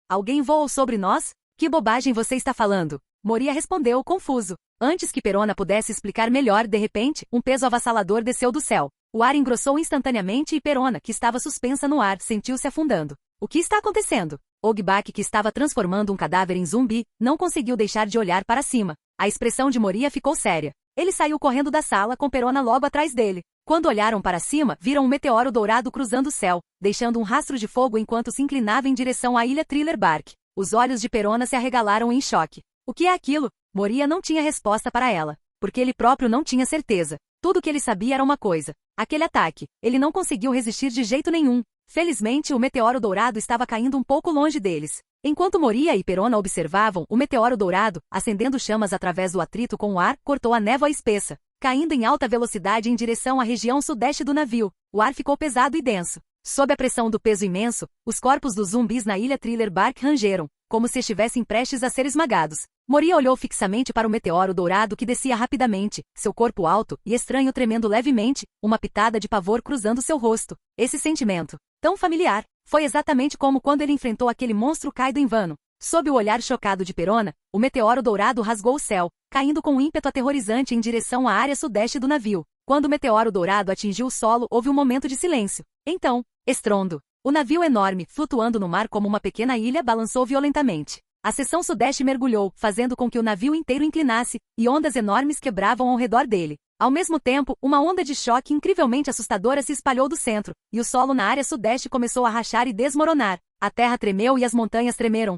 Alguém voou sobre nós? Que bobagem você está falando? Moria respondeu, confuso. Antes que Perona pudesse explicar melhor, de repente, um peso avassalador desceu do céu. O ar engrossou instantaneamente e Perona, que estava suspensa no ar, sentiu-se afundando. O que está acontecendo? Ogbak, que estava transformando um cadáver em zumbi, não conseguiu deixar de olhar para cima. A expressão de Moria ficou séria. Ele saiu correndo da sala com Perona logo atrás dele. Quando olharam para cima, viram um meteoro dourado cruzando o céu, deixando um rastro de fogo enquanto se inclinava em direção à ilha Thriller Bark. Os olhos de Perona se arregalaram em choque. O que é aquilo? Moria não tinha resposta para ela, porque ele próprio não tinha certeza. Tudo o que ele sabia era uma coisa. Aquele ataque. Ele não conseguiu resistir de jeito nenhum. Felizmente, o meteoro dourado estava caindo um pouco longe deles. Enquanto Moria e Perona observavam, o meteoro dourado, acendendo chamas através do atrito com o ar, cortou a névoa espessa, caindo em alta velocidade em direção à região sudeste do navio. O ar ficou pesado e denso. Sob a pressão do peso imenso, os corpos dos zumbis na ilha Thriller Bark rangeram, como se estivessem prestes a ser esmagados. Moria olhou fixamente para o meteoro dourado que descia rapidamente, seu corpo alto e estranho tremendo levemente, uma pitada de pavor cruzando seu rosto. Esse sentimento, tão familiar, foi exatamente como quando ele enfrentou aquele monstro Kaido em vano. Sob o olhar chocado de Perona, o meteoro dourado rasgou o céu, caindo com um ímpeto aterrorizante em direção à área sudeste do navio. Quando o meteoro dourado atingiu o solo, houve um momento de silêncio. Então, estrondo. O navio enorme, flutuando no mar como uma pequena ilha, balançou violentamente. A seção sudeste mergulhou, fazendo com que o navio inteiro inclinasse, e ondas enormes quebravam ao redor dele. Ao mesmo tempo, uma onda de choque incrivelmente assustadora se espalhou do centro, e o solo na área sudeste começou a rachar e desmoronar. A terra tremeu e as montanhas tremeram.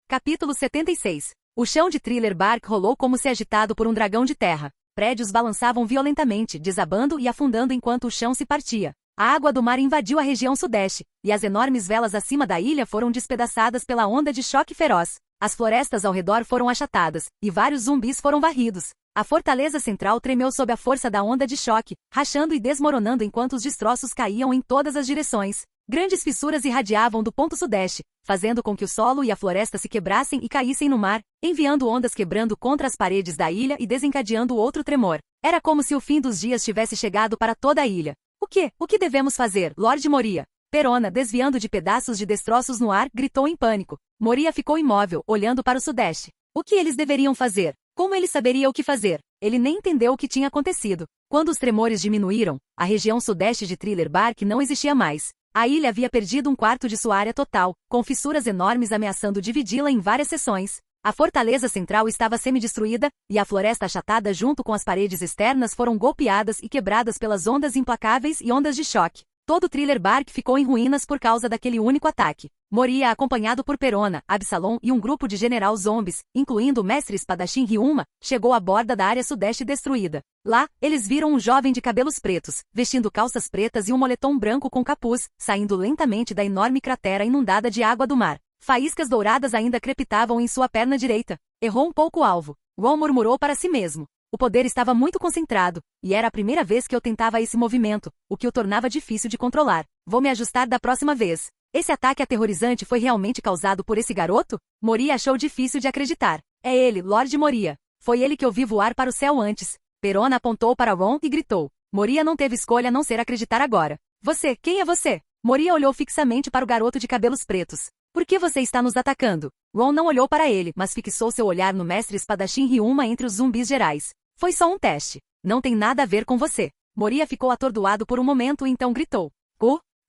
Capítulo 76. O chão de Thriller Bark rolou como se agitado por um dragão de terra. Prédios balançavam violentamente, desabando e afundando enquanto o chão se partia. A água do mar invadiu a região sudeste, e as enormes velas acima da ilha foram despedaçadas pela onda de choque feroz. As florestas ao redor foram achatadas, e vários zumbis foram varridos. A fortaleza central tremeu sob a força da onda de choque, rachando e desmoronando enquanto os destroços caíam em todas as direções. Grandes fissuras irradiavam do ponto sudeste, fazendo com que o solo e a floresta se quebrassem e caíssem no mar, enviando ondas quebrando contra as paredes da ilha e desencadeando outro tremor. Era como se o fim dos dias tivesse chegado para toda a ilha. O que devemos fazer, Lord Moria? Perona, desviando de pedaços de destroços no ar, gritou em pânico. Moria ficou imóvel, olhando para o sudeste. O que eles deveriam fazer? Como ele saberia o que fazer? Ele nem entendeu o que tinha acontecido. Quando os tremores diminuíram, a região sudeste de Thriller Bark não existia mais. A ilha havia perdido um quarto de sua área total, com fissuras enormes ameaçando dividi-la em várias seções. A fortaleza central estava semi-destruída, e a floresta achatada junto com as paredes externas foram golpeadas e quebradas pelas ondas implacáveis e ondas de choque. Todo Thriller Bark ficou em ruínas por causa daquele único ataque. Moria acompanhado por Perona, Absalom e um grupo de general zombies, incluindo o mestre espadachim Ryuma, chegou à borda da área sudeste destruída. Lá, eles viram um jovem de cabelos pretos, vestindo calças pretas e um moletom branco com capuz, saindo lentamente da enorme cratera inundada de água do mar. Faíscas douradas ainda crepitavam em sua perna direita. Errou um pouco o alvo. Ron murmurou para si mesmo. O poder estava muito concentrado, e era a primeira vez que eu tentava esse movimento, o que o tornava difícil de controlar. Vou me ajustar da próxima vez. Esse ataque aterrorizante foi realmente causado por esse garoto? Moria achou difícil de acreditar. É ele, Lord Moria. Foi ele que eu vi voar para o céu antes. Perona apontou para Ron e gritou. Moria não teve escolha a não ser acreditar agora. Você, quem é você? Moria olhou fixamente para o garoto de cabelos pretos. Por que você está nos atacando? Ron não olhou para ele, mas fixou seu olhar no mestre espadachim Ryuma entre os zumbis gerais. Foi só um teste. Não tem nada a ver com você. Moria ficou atordoado por um momento e então gritou.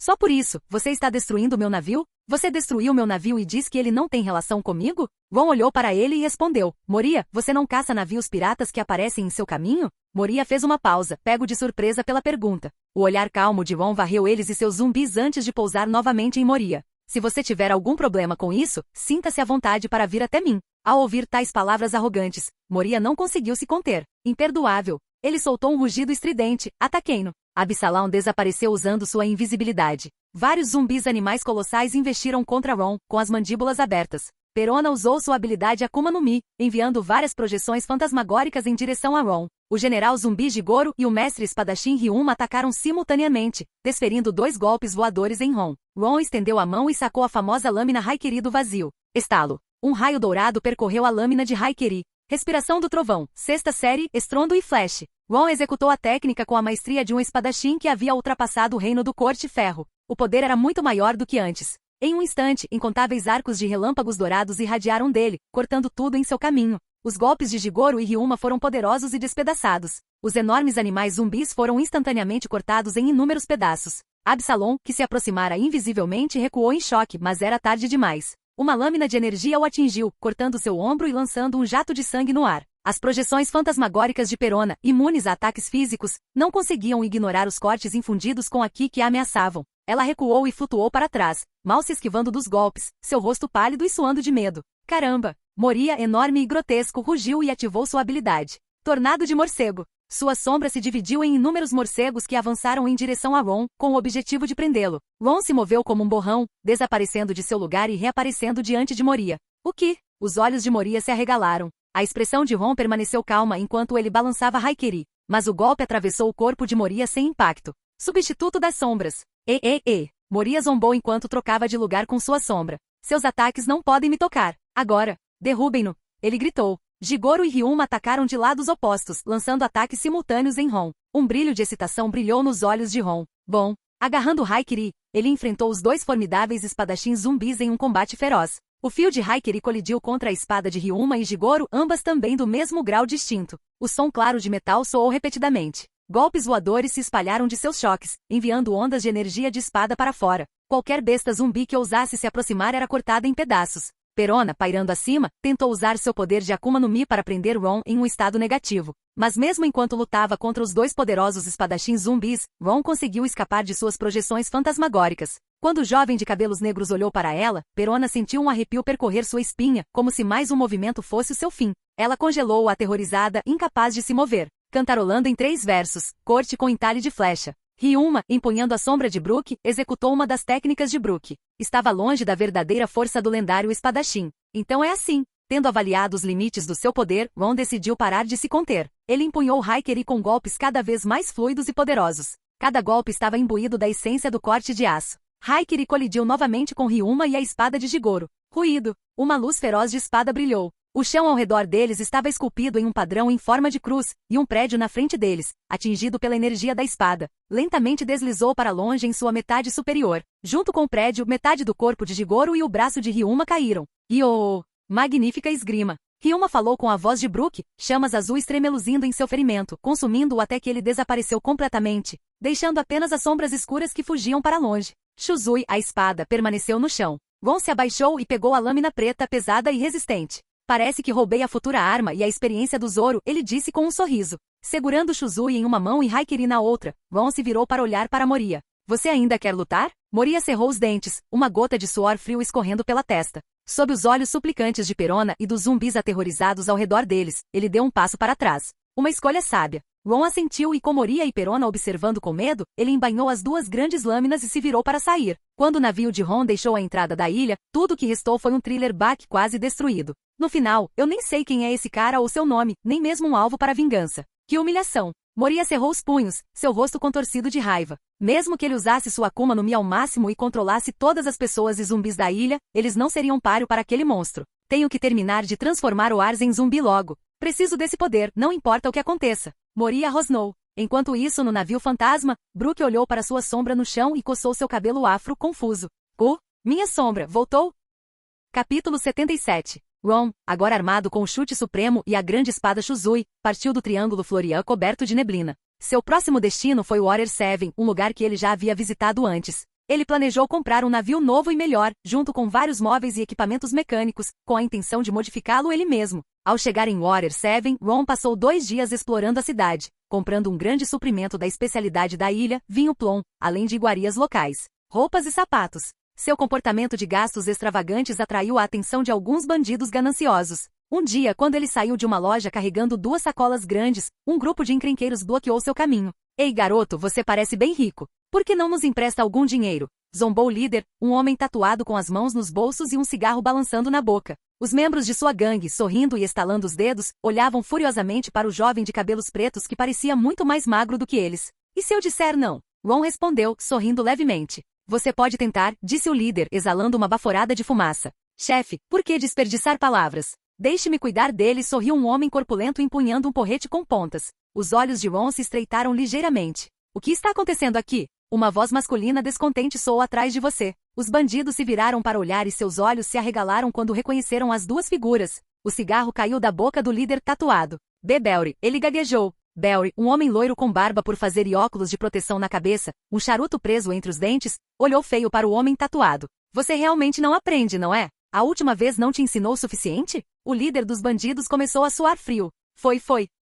Só por isso, você está destruindo meu navio? Você destruiu meu navio e diz que ele não tem relação comigo? Ron olhou para ele e respondeu. Moria, você não caça navios piratas que aparecem em seu caminho? Moria fez uma pausa, pego de surpresa pela pergunta. O olhar calmo de Ron varreu eles e seus zumbis antes de pousar novamente em Moria. Se você tiver algum problema com isso, sinta-se à vontade para vir até mim. Ao ouvir tais palavras arrogantes, Moria não conseguiu se conter. Imperdoável. Ele soltou um rugido estridente. Ataquei-no. Absalom desapareceu usando sua invisibilidade. Vários zumbis animais colossais investiram contra Ron, com as mandíbulas abertas. Perona usou sua habilidade Akuma no Mi, enviando várias projeções fantasmagóricas em direção a Ron. O general zumbi Jigoro e o mestre espadachim Ryuma atacaram simultaneamente, desferindo 2 golpes voadores em Ron. Ron estendeu a mão e sacou a famosa lâmina Haikiri do vazio. Estalo. Um raio dourado percorreu a lâmina de Haikiri. Respiração do trovão, 6ª série, estrondo e flash. Ron executou a técnica com a maestria de um espadachim que havia ultrapassado o reino do Corte-Ferro. O poder era muito maior do que antes. Em um instante, incontáveis arcos de relâmpagos dourados irradiaram dele, cortando tudo em seu caminho. Os golpes de Jigoro e Ryuma foram poderosos e despedaçados. Os enormes animais zumbis foram instantaneamente cortados em inúmeros pedaços. Absalom, que se aproximara invisivelmente, recuou em choque, mas era tarde demais. Uma lâmina de energia o atingiu, cortando seu ombro e lançando um jato de sangue no ar. As projeções fantasmagóricas de Perona, imunes a ataques físicos, não conseguiam ignorar os cortes infundidos com a ki que a ameaçavam. Ela recuou e flutuou para trás, mal se esquivando dos golpes, seu rosto pálido e suando de medo. Caramba! Moria, enorme e grotesco, rugiu e ativou sua habilidade. Tornado de morcego. Sua sombra se dividiu em inúmeros morcegos que avançaram em direção a Ron, com o objetivo de prendê-lo. Ron se moveu como um borrão, desaparecendo de seu lugar e reaparecendo diante de Moria. O que? Os olhos de Moria se arregalaram. A expressão de Ron permaneceu calma enquanto ele balançava Haikiri, mas o golpe atravessou o corpo de Moria sem impacto. Substituto das sombras. Moria zombou enquanto trocava de lugar com sua sombra. Seus ataques não podem me tocar. Agora. Derrubem-no. Ele gritou. Jigoro e Ryuma atacaram de lados opostos, lançando ataques simultâneos em Ron. Um brilho de excitação brilhou nos olhos de Ron. Bom. Agarrando Haikiri, ele enfrentou os 2 formidáveis espadachins zumbis em um combate feroz. O fio de Haikiri colidiu contra a espada de Ryuma e Jigoro, ambas também do mesmo grau distinto. O som claro de metal soou repetidamente. Golpes voadores se espalharam de seus choques, enviando ondas de energia de espada para fora. Qualquer besta zumbi que ousasse se aproximar era cortada em pedaços. Perona, pairando acima, tentou usar seu poder de Akuma no Mi para prender Ron em um estado negativo. Mas mesmo enquanto lutava contra os 2 poderosos espadachins zumbis, Ron conseguiu escapar de suas projeções fantasmagóricas. Quando o jovem de cabelos negros olhou para ela, Perona sentiu um arrepio percorrer sua espinha, como se mais um movimento fosse o seu fim. Ela congelou-o aterrorizada, incapaz de se mover. Cantarolando em 3 versos, corte com entalhe de flecha. Ryuma, empunhando a sombra de Brook, executou uma das técnicas de Brook. Estava longe da verdadeira força do lendário espadachim. Então é assim. Tendo avaliado os limites do seu poder, Ron decidiu parar de se conter. Ele empunhou Haikiri com golpes cada vez mais fluidos e poderosos. Cada golpe estava imbuído da essência do corte de aço. Haikiri colidiu novamente com Ryuma e a espada de Jigoro. Ruído. Uma luz feroz de espada brilhou. O chão ao redor deles estava esculpido em um padrão em forma de cruz, e um prédio na frente deles, atingido pela energia da espada, lentamente deslizou para longe em sua metade superior. Junto com o prédio, metade do corpo de Jigoro e o braço de Ryuma caíram. Magnífica esgrima! Ryuma falou com a voz de Brook, chamas azuis tremeluzindo em seu ferimento, consumindo-o até que ele desapareceu completamente, deixando apenas as sombras escuras que fugiam para longe. Shuzui, a espada, permaneceu no chão. Gon se abaixou e pegou a lâmina preta pesada e resistente. Parece que roubei a futura arma e a experiência do Zoro, ele disse com um sorriso. Segurando Shuzui em uma mão e Haikiri na outra, Gon se virou para olhar para Moria. Você ainda quer lutar? Moria cerrou os dentes, uma gota de suor frio escorrendo pela testa. Sob os olhos suplicantes de Perona e dos zumbis aterrorizados ao redor deles, ele deu um passo para trás. Uma escolha sábia. Gon assentiu e com Moria e Perona observando com medo, ele embainhou as duas grandes lâminas e se virou para sair. Quando o navio de Ron deixou a entrada da ilha, tudo o que restou foi um thriller back quase destruído. No final, eu nem sei quem é esse cara ou seu nome, nem mesmo um alvo para vingança. Que humilhação! Moria cerrou os punhos, seu rosto contorcido de raiva. Mesmo que ele usasse sua Akuma no Mi ao máximo e controlasse todas as pessoas e zumbis da ilha, eles não seriam páreo para aquele monstro. Tenho que terminar de transformar o Ars em zumbi logo. Preciso desse poder, não importa o que aconteça. Moria rosnou. Enquanto isso, no navio fantasma, Brook olhou para sua sombra no chão e coçou seu cabelo afro, confuso. Minha sombra, voltou? Capítulo 77. Ron, agora armado com o chute supremo e a grande espada Shuzui, partiu do Triângulo Florian coberto de neblina. Seu próximo destino foi o Water 7, um lugar que ele já havia visitado antes. Ele planejou comprar um navio novo e melhor, junto com vários móveis e equipamentos mecânicos, com a intenção de modificá-lo ele mesmo. Ao chegar em Water 7, Ron passou 2 dias explorando a cidade, comprando um grande suprimento da especialidade da ilha, vinho plom, além de iguarias locais, roupas e sapatos. Seu comportamento de gastos extravagantes atraiu a atenção de alguns bandidos gananciosos. Um dia, quando ele saiu de uma loja carregando 2 sacolas grandes, um grupo de encrenqueiros bloqueou seu caminho. Ei garoto, você parece bem rico. Por que não nos empresta algum dinheiro? Zombou o líder, um homem tatuado com as mãos nos bolsos e um cigarro balançando na boca. Os membros de sua gangue, sorrindo e estalando os dedos, olhavam furiosamente para o jovem de cabelos pretos que parecia muito mais magro do que eles. E se eu disser não? Ron respondeu, sorrindo levemente. Você pode tentar, disse o líder, exalando uma baforada de fumaça. Chefe, por que desperdiçar palavras? Deixe-me cuidar dele, sorriu um homem corpulento empunhando um porrete com pontas. Os olhos de Ron se estreitaram ligeiramente. O que está acontecendo aqui? Uma voz masculina descontente soou atrás de você. Os bandidos se viraram para olhar e seus olhos se arregalaram quando reconheceram as 2 figuras. O cigarro caiu da boca do líder tatuado. Belry, ele gaguejou. Belry, um homem loiro com barba por fazer e óculos de proteção na cabeça, um charuto preso entre os dentes, olhou feio para o homem tatuado. Você realmente não aprende, não é? A última vez não te ensinou o suficiente? O líder dos bandidos começou a suar frio. Foi.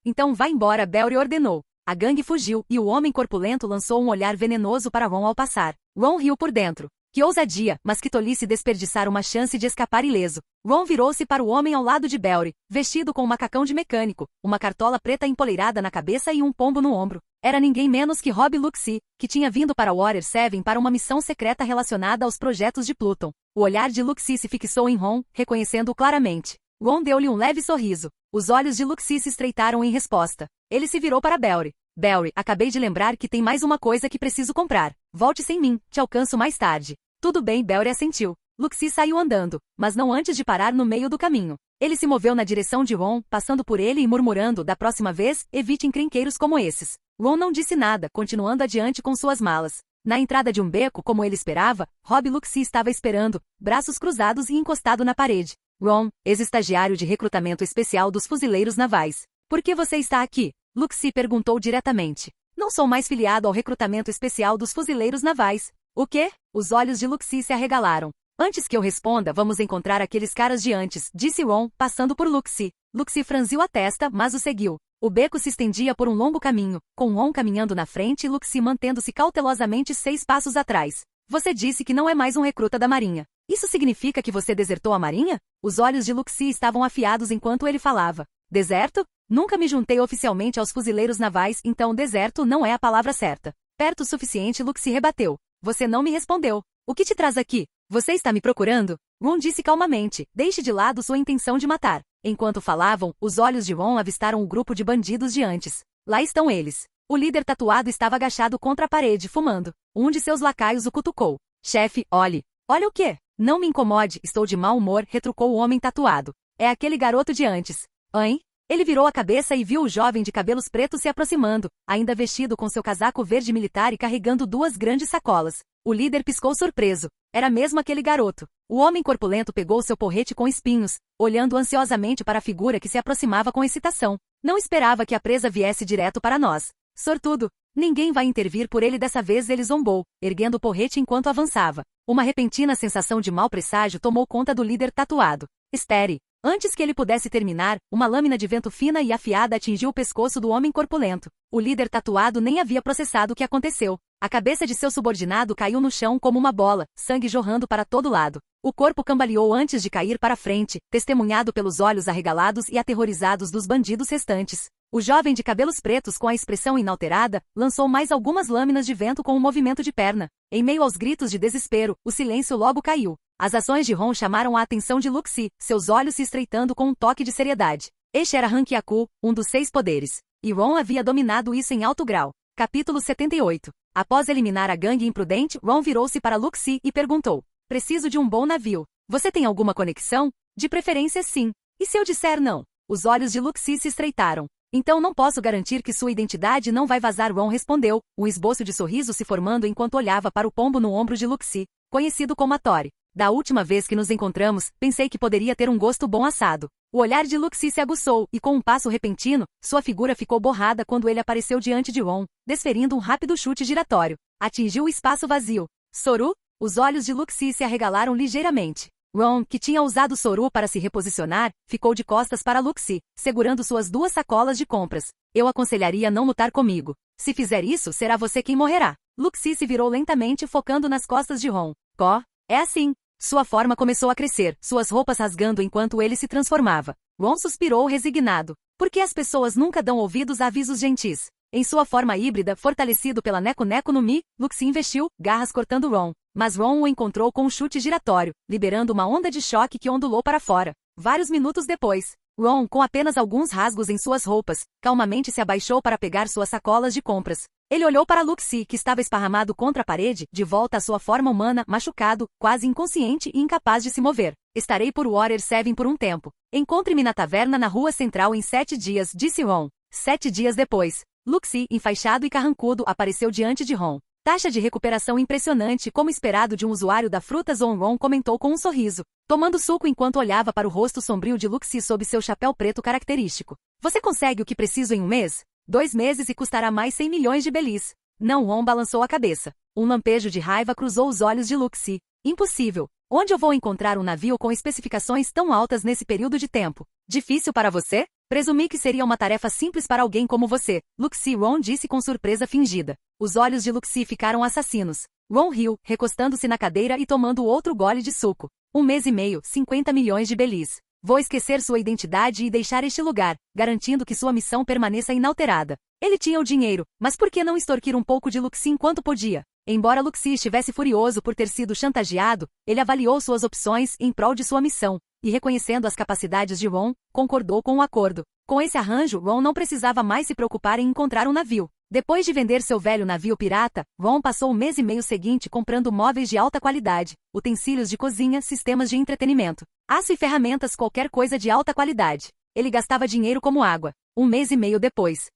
Então vá embora, Belry ordenou. A gangue fugiu, e o homem corpulento lançou um olhar venenoso para Ron ao passar. Ron riu por dentro. Que ousadia, mas que tolice desperdiçar uma chance de escapar ileso. Ron virou-se para o homem ao lado de Belry, vestido com um macacão de mecânico, uma cartola preta empoleirada na cabeça e um pombo no ombro. Era ninguém menos que Rob Luxie, que tinha vindo para Water 7 para uma missão secreta relacionada aos projetos de Pluton. O olhar de Luxie se fixou em Ron, reconhecendo-o claramente. Ron deu-lhe um leve sorriso. Os olhos de Luxie se estreitaram em resposta. Ele se virou para Belry. Belry, acabei de lembrar que tem mais uma coisa que preciso comprar. Volte sem mim, te alcanço mais tarde. Tudo bem, Belry assentiu. Luxie saiu andando, mas não antes de parar no meio do caminho. Ele se moveu na direção de Ron, passando por ele e murmurando, da próxima vez, evite encrenqueiros como esses. Ron não disse nada, continuando adiante com suas malas. Na entrada de um beco, como ele esperava, Rob Luxie estava esperando, braços cruzados e encostado na parede. Ron, ex-estagiário de recrutamento especial dos fuzileiros navais. Por que você está aqui? Luxie perguntou diretamente. Não sou mais filiado ao recrutamento especial dos fuzileiros navais. O quê? Os olhos de Luxie se arregalaram. Antes que eu responda, vamos encontrar aqueles caras de antes, disse Ron, passando por Luxie. Luxie franziu a testa, mas o seguiu. O beco se estendia por um longo caminho, com Ron caminhando na frente e Luxie mantendo-se cautelosamente 6 passos atrás. Você disse que não é mais um recruta da Marinha. Isso significa que você desertou a Marinha? Os olhos de Luxie estavam afiados enquanto ele falava. Deserto? Nunca me juntei oficialmente aos fuzileiros navais, então deserto não é a palavra certa. Perto o suficiente, Luxie rebateu. Você não me respondeu. O que te traz aqui? Você está me procurando? Ron disse calmamente, deixe de lado sua intenção de matar. Enquanto falavam, os olhos de Ron avistaram o grupo de bandidos de antes. Lá estão eles. O líder tatuado estava agachado contra a parede, fumando. Um de seus lacaios o cutucou. Chefe, olhe. Olha o quê? Não me incomode, estou de mau humor, retrucou o homem tatuado. É aquele garoto de antes. Hein? Ele virou a cabeça e viu o jovem de cabelos pretos se aproximando, ainda vestido com seu casaco verde militar e carregando 2 grandes sacolas. O líder piscou surpreso. Era mesmo aquele garoto. O homem corpulento pegou seu porrete com espinhos, olhando ansiosamente para a figura que se aproximava com excitação. Não esperava que a presa viesse direto para nós. Sortudo. Ninguém vai intervir por ele dessa vez, ele zombou, erguendo o porrete enquanto avançava. Uma repentina sensação de mau presságio tomou conta do líder tatuado. Espere. Antes que ele pudesse terminar, uma lâmina de vento fina e afiada atingiu o pescoço do homem corpulento. O líder tatuado nem havia processado o que aconteceu. A cabeça de seu subordinado caiu no chão como uma bola, sangue jorrando para todo lado. O corpo cambaleou antes de cair para frente, testemunhado pelos olhos arregalados e aterrorizados dos bandidos restantes. O jovem de cabelos pretos, com a expressão inalterada, lançou mais algumas lâminas de vento com um movimento de perna. Em meio aos gritos de desespero, o silêncio logo caiu. As ações de Ron chamaram a atenção de Luxie, seus olhos se estreitando com um toque de seriedade. Este era Hankyaku, um dos 6 poderes. E Ron havia dominado isso em alto grau. Capítulo 78. Após eliminar a gangue imprudente, Ron virou-se para Luxie e perguntou: preciso de um bom navio. Você tem alguma conexão? De preferência sim. E se eu disser não? Os olhos de Luxie se estreitaram. Então não posso garantir que sua identidade não vai vazar, Ron respondeu, um esboço de sorriso se formando enquanto olhava para o pombo no ombro de Luxie, conhecido como Atori. Da última vez que nos encontramos, pensei que poderia ter um gosto bom assado. O olhar de Luxie se aguçou, e com um passo repentino, sua figura ficou borrada quando ele apareceu diante de Ron, desferindo um rápido chute giratório. Atingiu o espaço vazio. Soru? Os olhos de Luxie se arregalaram ligeiramente. Ron, que tinha usado Soru para se reposicionar, ficou de costas para Luxie, segurando suas 2 sacolas de compras. Eu aconselharia não lutar comigo. Se fizer isso, será você quem morrerá. Luxie se virou lentamente, focando nas costas de Ron. É assim. Sua forma começou a crescer, suas roupas rasgando enquanto ele se transformava. Ron suspirou resignado. Por que as pessoas nunca dão ouvidos a avisos gentis? Em sua forma híbrida, fortalecido pela Neko Neko no Mi, Luxie investiu, garras cortando Ron. Mas Ron o encontrou com um chute giratório, liberando uma onda de choque que ondulou para fora. Vários minutos depois, Ron, com apenas alguns rasgos em suas roupas, calmamente se abaixou para pegar suas sacolas de compras. Ele olhou para Luxie, que estava esparramado contra a parede, de volta à sua forma humana, machucado, quase inconsciente e incapaz de se mover. Estarei por Water 7 por um tempo. Encontre-me na taverna na rua central em 7 dias, disse Ron. 7 dias depois, Luxie, enfaixado e carrancudo, apareceu diante de Ron. Taxa de recuperação impressionante, como esperado de um usuário da Fruta Zone, Ron comentou com um sorriso, tomando suco enquanto olhava para o rosto sombrio de Luxie sob seu chapéu preto característico. Você consegue o que preciso em um mês? 2 meses e custará mais 100 milhões de belis. Não, Ron balançou a cabeça. Um lampejo de raiva cruzou os olhos de Luxie. Impossível. Onde eu vou encontrar um navio com especificações tão altas nesse período de tempo? Difícil para você? Presumi que seria uma tarefa simples para alguém como você, Luxie, Ron disse com surpresa fingida. Os olhos de Luxie ficaram assassinos. Ron riu, recostando-se na cadeira e tomando outro gole de suco. 1 mês e meio, 50 milhões de belis. Vou esquecer sua identidade e deixar este lugar, garantindo que sua missão permaneça inalterada. Ele tinha o dinheiro, mas por que não extorquir um pouco de Luxie enquanto podia? Embora Luxie estivesse furioso por ter sido chantageado, ele avaliou suas opções em prol de sua missão, e reconhecendo as capacidades de Ron, concordou com o acordo. Com esse arranjo, Ron não precisava mais se preocupar em encontrar um navio. Depois de vender seu velho navio pirata, Ron passou o mês e meio seguinte comprando móveis de alta qualidade, utensílios de cozinha, sistemas de entretenimento, aço e ferramentas, qualquer coisa de alta qualidade. Ele gastava dinheiro como água. 1 mês e meio depois.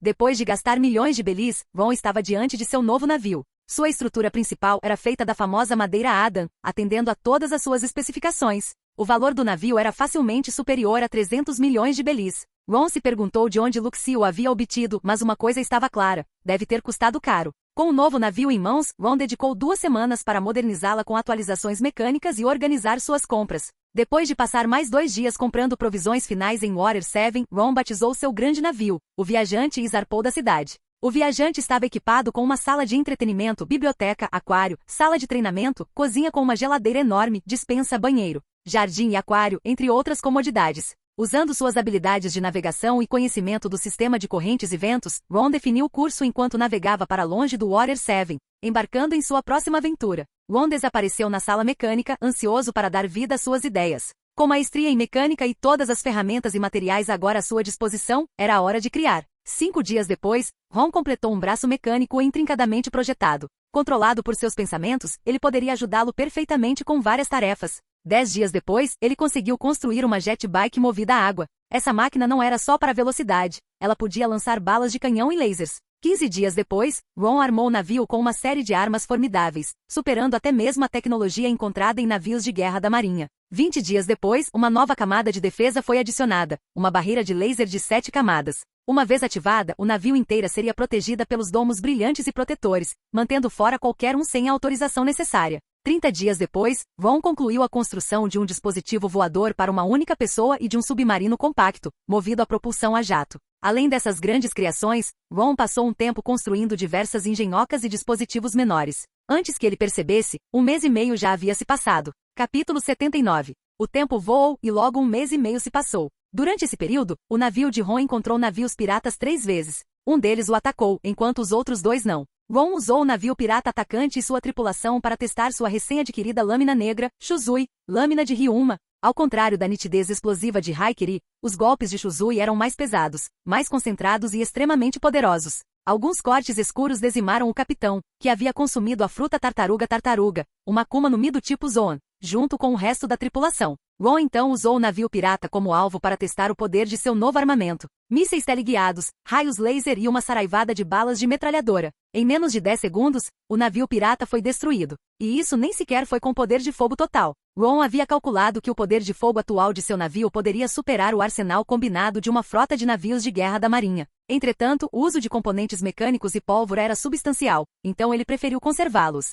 Depois de gastar milhões de belis, Ron estava diante de seu novo navio. Sua estrutura principal era feita da famosa madeira Adam, atendendo a todas as suas especificações. O valor do navio era facilmente superior a 300 milhões de belis. Ron se perguntou de onde Luxie o havia obtido, mas uma coisa estava clara: deve ter custado caro. Com o novo navio em mãos, Ron dedicou 2 semanas para modernizá-la com atualizações mecânicas e organizar suas compras. Depois de passar mais 2 dias comprando provisões finais em Water 7, Ron batizou seu grande navio, o Viajante, e zarpou da cidade. O Viajante estava equipado com uma sala de entretenimento, biblioteca, aquário, sala de treinamento, cozinha com uma geladeira enorme, despensa, banheiro, jardim e aquário, entre outras comodidades. Usando suas habilidades de navegação e conhecimento do sistema de correntes e ventos, Ron definiu o curso enquanto navegava para longe do Water 7, embarcando em sua próxima aventura. Ron desapareceu na sala mecânica, ansioso para dar vida às suas ideias. Com maestria em mecânica e todas as ferramentas e materiais agora à sua disposição, era a hora de criar. 5 dias depois, Ron completou um braço mecânico intrincadamente projetado. Controlado por seus pensamentos, ele poderia ajudá-lo perfeitamente com várias tarefas. 10 dias depois, ele conseguiu construir uma jet bike movida a água. Essa máquina não era só para velocidade, ela podia lançar balas de canhão e lasers. 15 dias depois, Ron armou o navio com uma série de armas formidáveis, superando até mesmo a tecnologia encontrada em navios de guerra da Marinha. 20 dias depois, uma nova camada de defesa foi adicionada, uma barreira de laser de 7 camadas. Uma vez ativada, o navio inteiro seria protegida pelos domos brilhantes e protetores, mantendo fora qualquer um sem a autorização necessária. 30 dias depois, Ron concluiu a construção de um dispositivo voador para uma única pessoa e de um submarino compacto, movido a propulsão a jato. Além dessas grandes criações, Ron passou um tempo construindo diversas engenhocas e dispositivos menores. Antes que ele percebesse, 1 mês e meio já havia se passado. Capítulo 79. O tempo voou e logo 1 mês e meio se passou. Durante esse período, o navio de Ron encontrou navios piratas 3 vezes. Um deles o atacou, enquanto os outros 2 não. Ron usou o navio pirata atacante e sua tripulação para testar sua recém-adquirida lâmina negra, Shuzui, lâmina de Ryuma. Ao contrário da nitidez explosiva de Haikiri, os golpes de Shuzui eram mais pesados, mais concentrados e extremamente poderosos. Alguns cortes escuros dizimaram o capitão, que havia consumido a fruta tartaruga, uma Akuma no Mi do tipo Zoan, junto com o resto da tripulação. Ron então usou o navio pirata como alvo para testar o poder de seu novo armamento. Mísseis teleguiados, raios laser e uma saraivada de balas de metralhadora. Em menos de 10 segundos, o navio pirata foi destruído. E isso nem sequer foi com poder de fogo total. Ron havia calculado que o poder de fogo atual de seu navio poderia superar o arsenal combinado de uma frota de navios de guerra da Marinha. Entretanto, o uso de componentes mecânicos e pólvora era substancial, então ele preferiu conservá-los.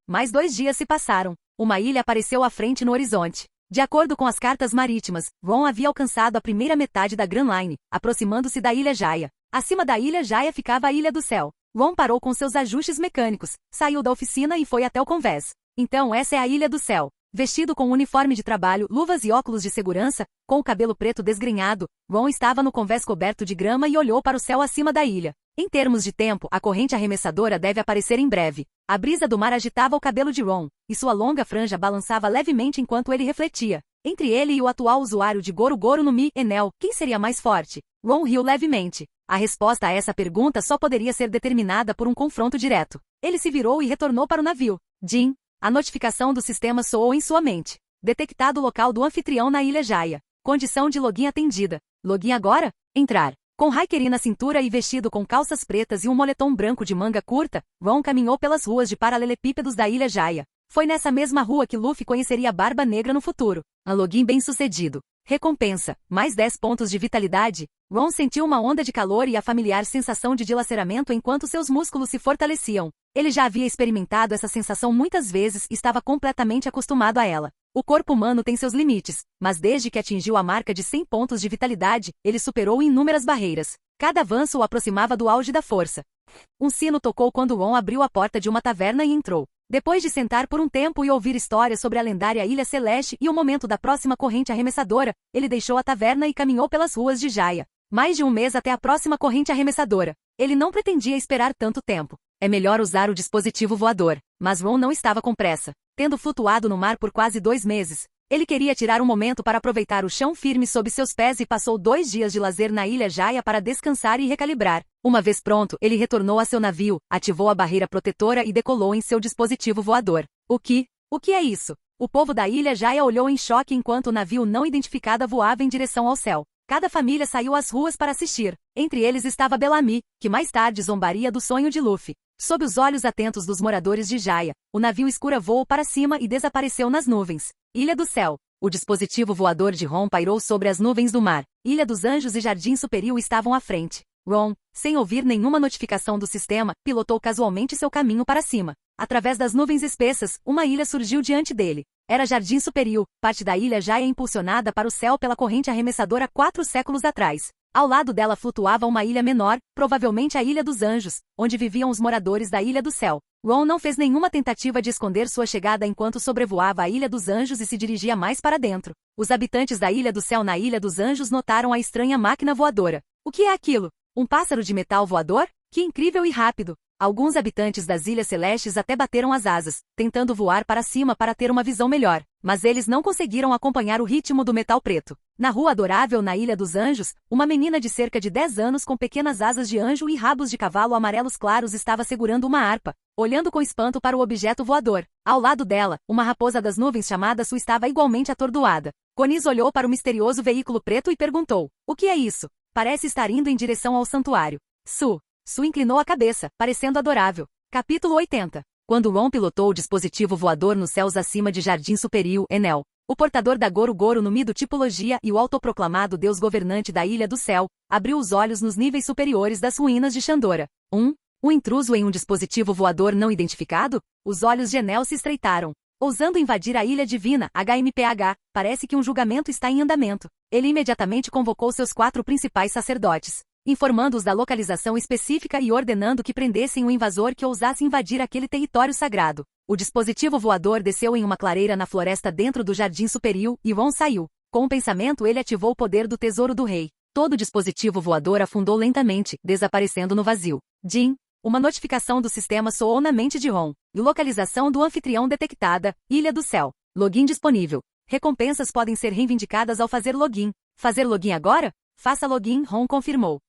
Mais 2 dias se passaram. Uma ilha apareceu à frente no horizonte. De acordo com as cartas marítimas, Ron havia alcançado a primeira metade da Grand Line, aproximando-se da Ilha Jaya. Acima da Ilha Jaya ficava a Ilha do Céu. Ron parou com seus ajustes mecânicos, saiu da oficina e foi até o convés. Então essa é a Ilha do Céu. Vestido com um uniforme de trabalho, luvas e óculos de segurança, com o cabelo preto desgrenhado, Ron estava no convés coberto de grama e olhou para o céu acima da ilha. Em termos de tempo, a corrente arremessadora deve aparecer em breve. A brisa do mar agitava o cabelo de Ron, e sua longa franja balançava levemente enquanto ele refletia. Entre ele e o atual usuário de Goro Goro no Mi, Enel, quem seria mais forte? Ron riu levemente. A resposta a essa pergunta só poderia ser determinada por um confronto direto. Ele se virou e retornou para o navio. Jin. A notificação do sistema soou em sua mente. Detectado o local do anfitrião na Ilha Jaya. Condição de login atendida. Login agora? Entrar. Com Haikiri na cintura e vestido com calças pretas e um moletom branco de manga curta, Ron caminhou pelas ruas de paralelepípedos da Ilha Jaya. Foi nessa mesma rua que Luffy conheceria a Barba Negra no futuro. Um login bem-sucedido. Recompensa. Mais 10 pontos de vitalidade. Ron sentiu uma onda de calor e a familiar sensação de dilaceramento enquanto seus músculos se fortaleciam. Ele já havia experimentado essa sensação muitas vezes e estava completamente acostumado a ela. O corpo humano tem seus limites, mas desde que atingiu a marca de 100 pontos de vitalidade, ele superou inúmeras barreiras. Cada avanço o aproximava do auge da força. Um sino tocou quando Ron abriu a porta de uma taverna e entrou. Depois de sentar por um tempo e ouvir histórias sobre a lendária Ilha Celeste e o momento da próxima corrente arremessadora, ele deixou a taverna e caminhou pelas ruas de Jaya. Mais de 1 mês até a próxima corrente arremessadora. Ele não pretendia esperar tanto tempo. É melhor usar o dispositivo voador, mas Ron não estava com pressa. Tendo flutuado no mar por quase 2 meses, ele queria tirar um momento para aproveitar o chão firme sob seus pés e passou 2 dias de lazer na Ilha Jaya para descansar e recalibrar. Uma vez pronto, ele retornou a seu navio, ativou a barreira protetora e decolou em seu dispositivo voador. O que é isso? O povo da Ilha Jaya olhou em choque enquanto o navio não identificado voava em direção ao céu. Cada família saiu às ruas para assistir. Entre eles estava Bellamy, que mais tarde zombaria do sonho de Luffy. Sob os olhos atentos dos moradores de Jaya, o navio escura voou para cima e desapareceu nas nuvens. Ilha do Céu. O dispositivo voador de Ron pairou sobre as nuvens do mar. Ilha dos Anjos e Jardim Superior estavam à frente. Ron, sem ouvir nenhuma notificação do sistema, pilotou casualmente seu caminho para cima. Através das nuvens espessas, uma ilha surgiu diante dele. Era Jardim Superior, parte da ilha Jaya impulsionada para o céu pela corrente arremessadora 4 séculos atrás. Ao lado dela flutuava uma ilha menor, provavelmente a Ilha dos Anjos, onde viviam os moradores da Ilha do Céu. Ron não fez nenhuma tentativa de esconder sua chegada enquanto sobrevoava a Ilha dos Anjos e se dirigia mais para dentro. Os habitantes da Ilha do Céu na Ilha dos Anjos notaram a estranha máquina voadora. O que é aquilo? Um pássaro de metal voador? Que incrível e rápido! Alguns habitantes das Ilhas Celestes até bateram as asas, tentando voar para cima para ter uma visão melhor, mas eles não conseguiram acompanhar o ritmo do metal preto. Na rua adorável na Ilha dos Anjos, uma menina de cerca de 10 anos com pequenas asas de anjo e rabos de cavalo amarelos claros estava segurando uma harpa, olhando com espanto para o objeto voador. Ao lado dela, uma raposa das nuvens chamada Su estava igualmente atordoada. Conis olhou para o misterioso veículo preto e perguntou: "O que é isso? Parece estar indo em direção ao santuário." Su inclinou a cabeça, parecendo adorável. Capítulo 80. Quando Ron pilotou o dispositivo voador nos céus acima de Jardim Superior, Enel, o portador da Goro Goro no Mido Tipologia e o autoproclamado deus governante da Ilha do Céu, abriu os olhos nos níveis superiores das ruínas de Chandora. Um intruso em um dispositivo voador não identificado? Os olhos de Enel se estreitaram. Ousando invadir a Ilha Divina, HMPH, parece que um julgamento está em andamento. Ele imediatamente convocou seus 4 principais sacerdotes, informando-os da localização específica e ordenando que prendessem o invasor que ousasse invadir aquele território sagrado. O dispositivo voador desceu em uma clareira na floresta dentro do Jardim Superior e Ron saiu. Com um pensamento ele ativou o poder do Tesouro do Rei. Todo o dispositivo voador afundou lentamente, desaparecendo no vazio. Uma notificação do sistema soou na mente de Ron. Localização do anfitrião detectada, Ilha do Céu. Login disponível. Recompensas podem ser reivindicadas ao fazer login. Fazer login agora? Faça login, Ron confirmou.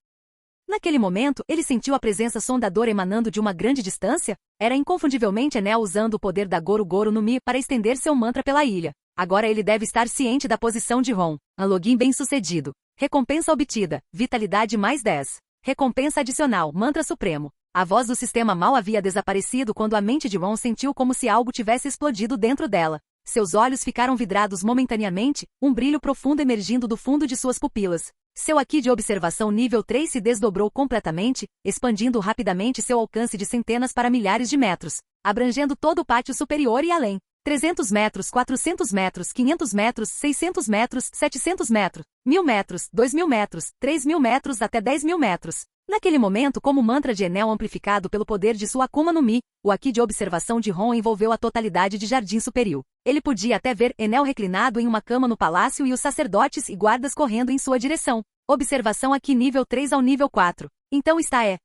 Naquele momento, ele sentiu a presença sondadora emanando de uma grande distância. Era inconfundivelmente Enel usando o poder da Goro Goro no Mi para estender seu mantra pela ilha. Agora ele deve estar ciente da posição de Ron. Login bem-sucedido. Recompensa obtida, vitalidade mais 10. Recompensa adicional, mantra supremo. A voz do sistema mal havia desaparecido quando a mente de Ron sentiu como se algo tivesse explodido dentro dela. Seus olhos ficaram vidrados momentaneamente, um brilho profundo emergindo do fundo de suas pupilas. Seu Aqui de observação nível 3 se desdobrou completamente, expandindo rapidamente seu alcance de centenas para milhares de metros, abrangendo todo o pátio superior e além. 300 metros, 400 metros, 500 metros, 600 metros, 700 metros, 1000 metros, 2000 metros, 3000 metros até 10.000 metros. Naquele momento, como o mantra de Enel amplificado pelo poder de sua Akuma no Mi, o Aqui de observação de Ron envolveu a totalidade de Jardim Superior. Ele podia até ver Enel reclinado em uma cama no palácio e os sacerdotes e guardas correndo em sua direção. Observação Aqui nível 3 ao nível 4. Então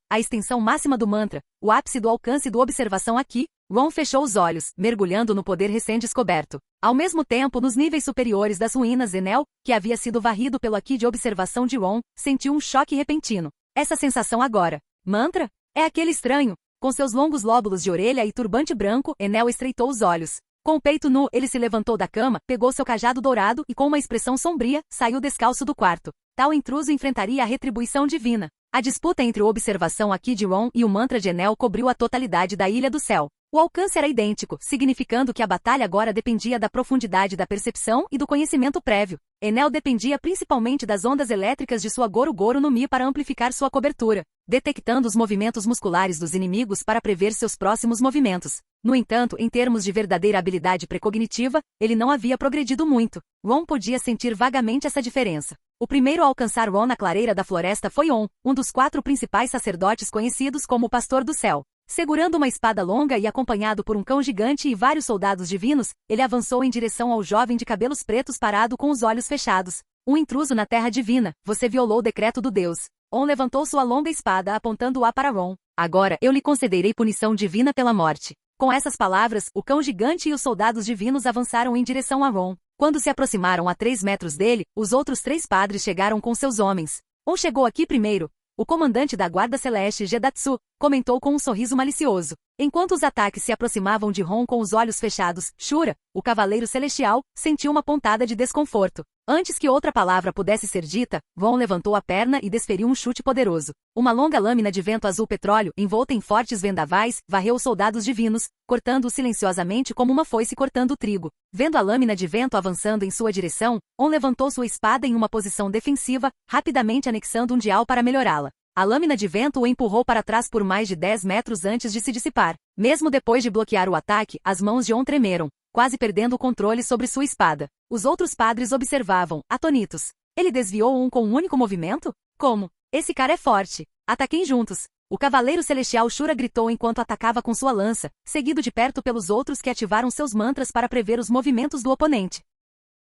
a extensão máxima do mantra, o ápice do alcance do observação Aqui. Ron fechou os olhos, mergulhando no poder recém-descoberto. Ao mesmo tempo, nos níveis superiores das ruínas, Enel, que havia sido varrido pelo Aqui de observação de Ron, sentiu um choque repentino. Essa sensação agora, mantra? É aquele estranho. Com seus longos lóbulos de orelha e turbante branco, Enel estreitou os olhos. Com o peito nu, ele se levantou da cama, pegou seu cajado dourado e com uma expressão sombria, saiu descalço do quarto. Tal intruso enfrentaria a retribuição divina. A disputa entre o observação Aqui de Ron e o mantra de Enel cobriu a totalidade da Ilha do Céu. O alcance era idêntico, significando que a batalha agora dependia da profundidade da percepção e do conhecimento prévio. Enel dependia principalmente das ondas elétricas de sua Goro Goro no Mi para amplificar sua cobertura, detectando os movimentos musculares dos inimigos para prever seus próximos movimentos. No entanto, em termos de verdadeira habilidade precognitiva, ele não havia progredido muito. Ron podia sentir vagamente essa diferença. O primeiro a alcançar Ron na clareira da floresta foi On, um dos 4 principais sacerdotes conhecidos como o Pastor do Céu. Segurando uma espada longa e acompanhado por um cão gigante e vários soldados divinos, ele avançou em direção ao jovem de cabelos pretos parado com os olhos fechados. Um intruso na terra divina, você violou o decreto do Deus. On levantou sua longa espada apontando-a para Ron. Agora eu lhe concederei punição divina pela morte. Com essas palavras, o cão gigante e os soldados divinos avançaram em direção a Ron. Quando se aproximaram a 3 metros dele, os outros 3 padres chegaram com seus homens. On chegou aqui primeiro. O comandante da Guarda Celeste, Gedatsu, comentou com um sorriso malicioso. Enquanto os ataques se aproximavam de Ron com os olhos fechados, Shura, o Cavaleiro Celestial, sentiu uma pontada de desconforto. Antes que outra palavra pudesse ser dita, Ron levantou a perna e desferiu um chute poderoso. Uma longa lâmina de vento azul petróleo, envolta em fortes vendavais, varreu os soldados divinos, cortando-os silenciosamente como uma foice cortando o trigo. Vendo a lâmina de vento avançando em sua direção, On levantou sua espada em uma posição defensiva, rapidamente anexando um dial para melhorá-la. A lâmina de vento o empurrou para trás por mais de 10 metros antes de se dissipar. Mesmo depois de bloquear o ataque, as mãos de On tremeram, quase perdendo o controle sobre sua espada. Os outros padres observavam, atonitos. Ele desviou um com um único movimento? Como? Esse cara é forte. Ataquem juntos. O Cavaleiro Celestial Shura gritou enquanto atacava com sua lança, seguido de perto pelos outros que ativaram seus mantras para prever os movimentos do oponente.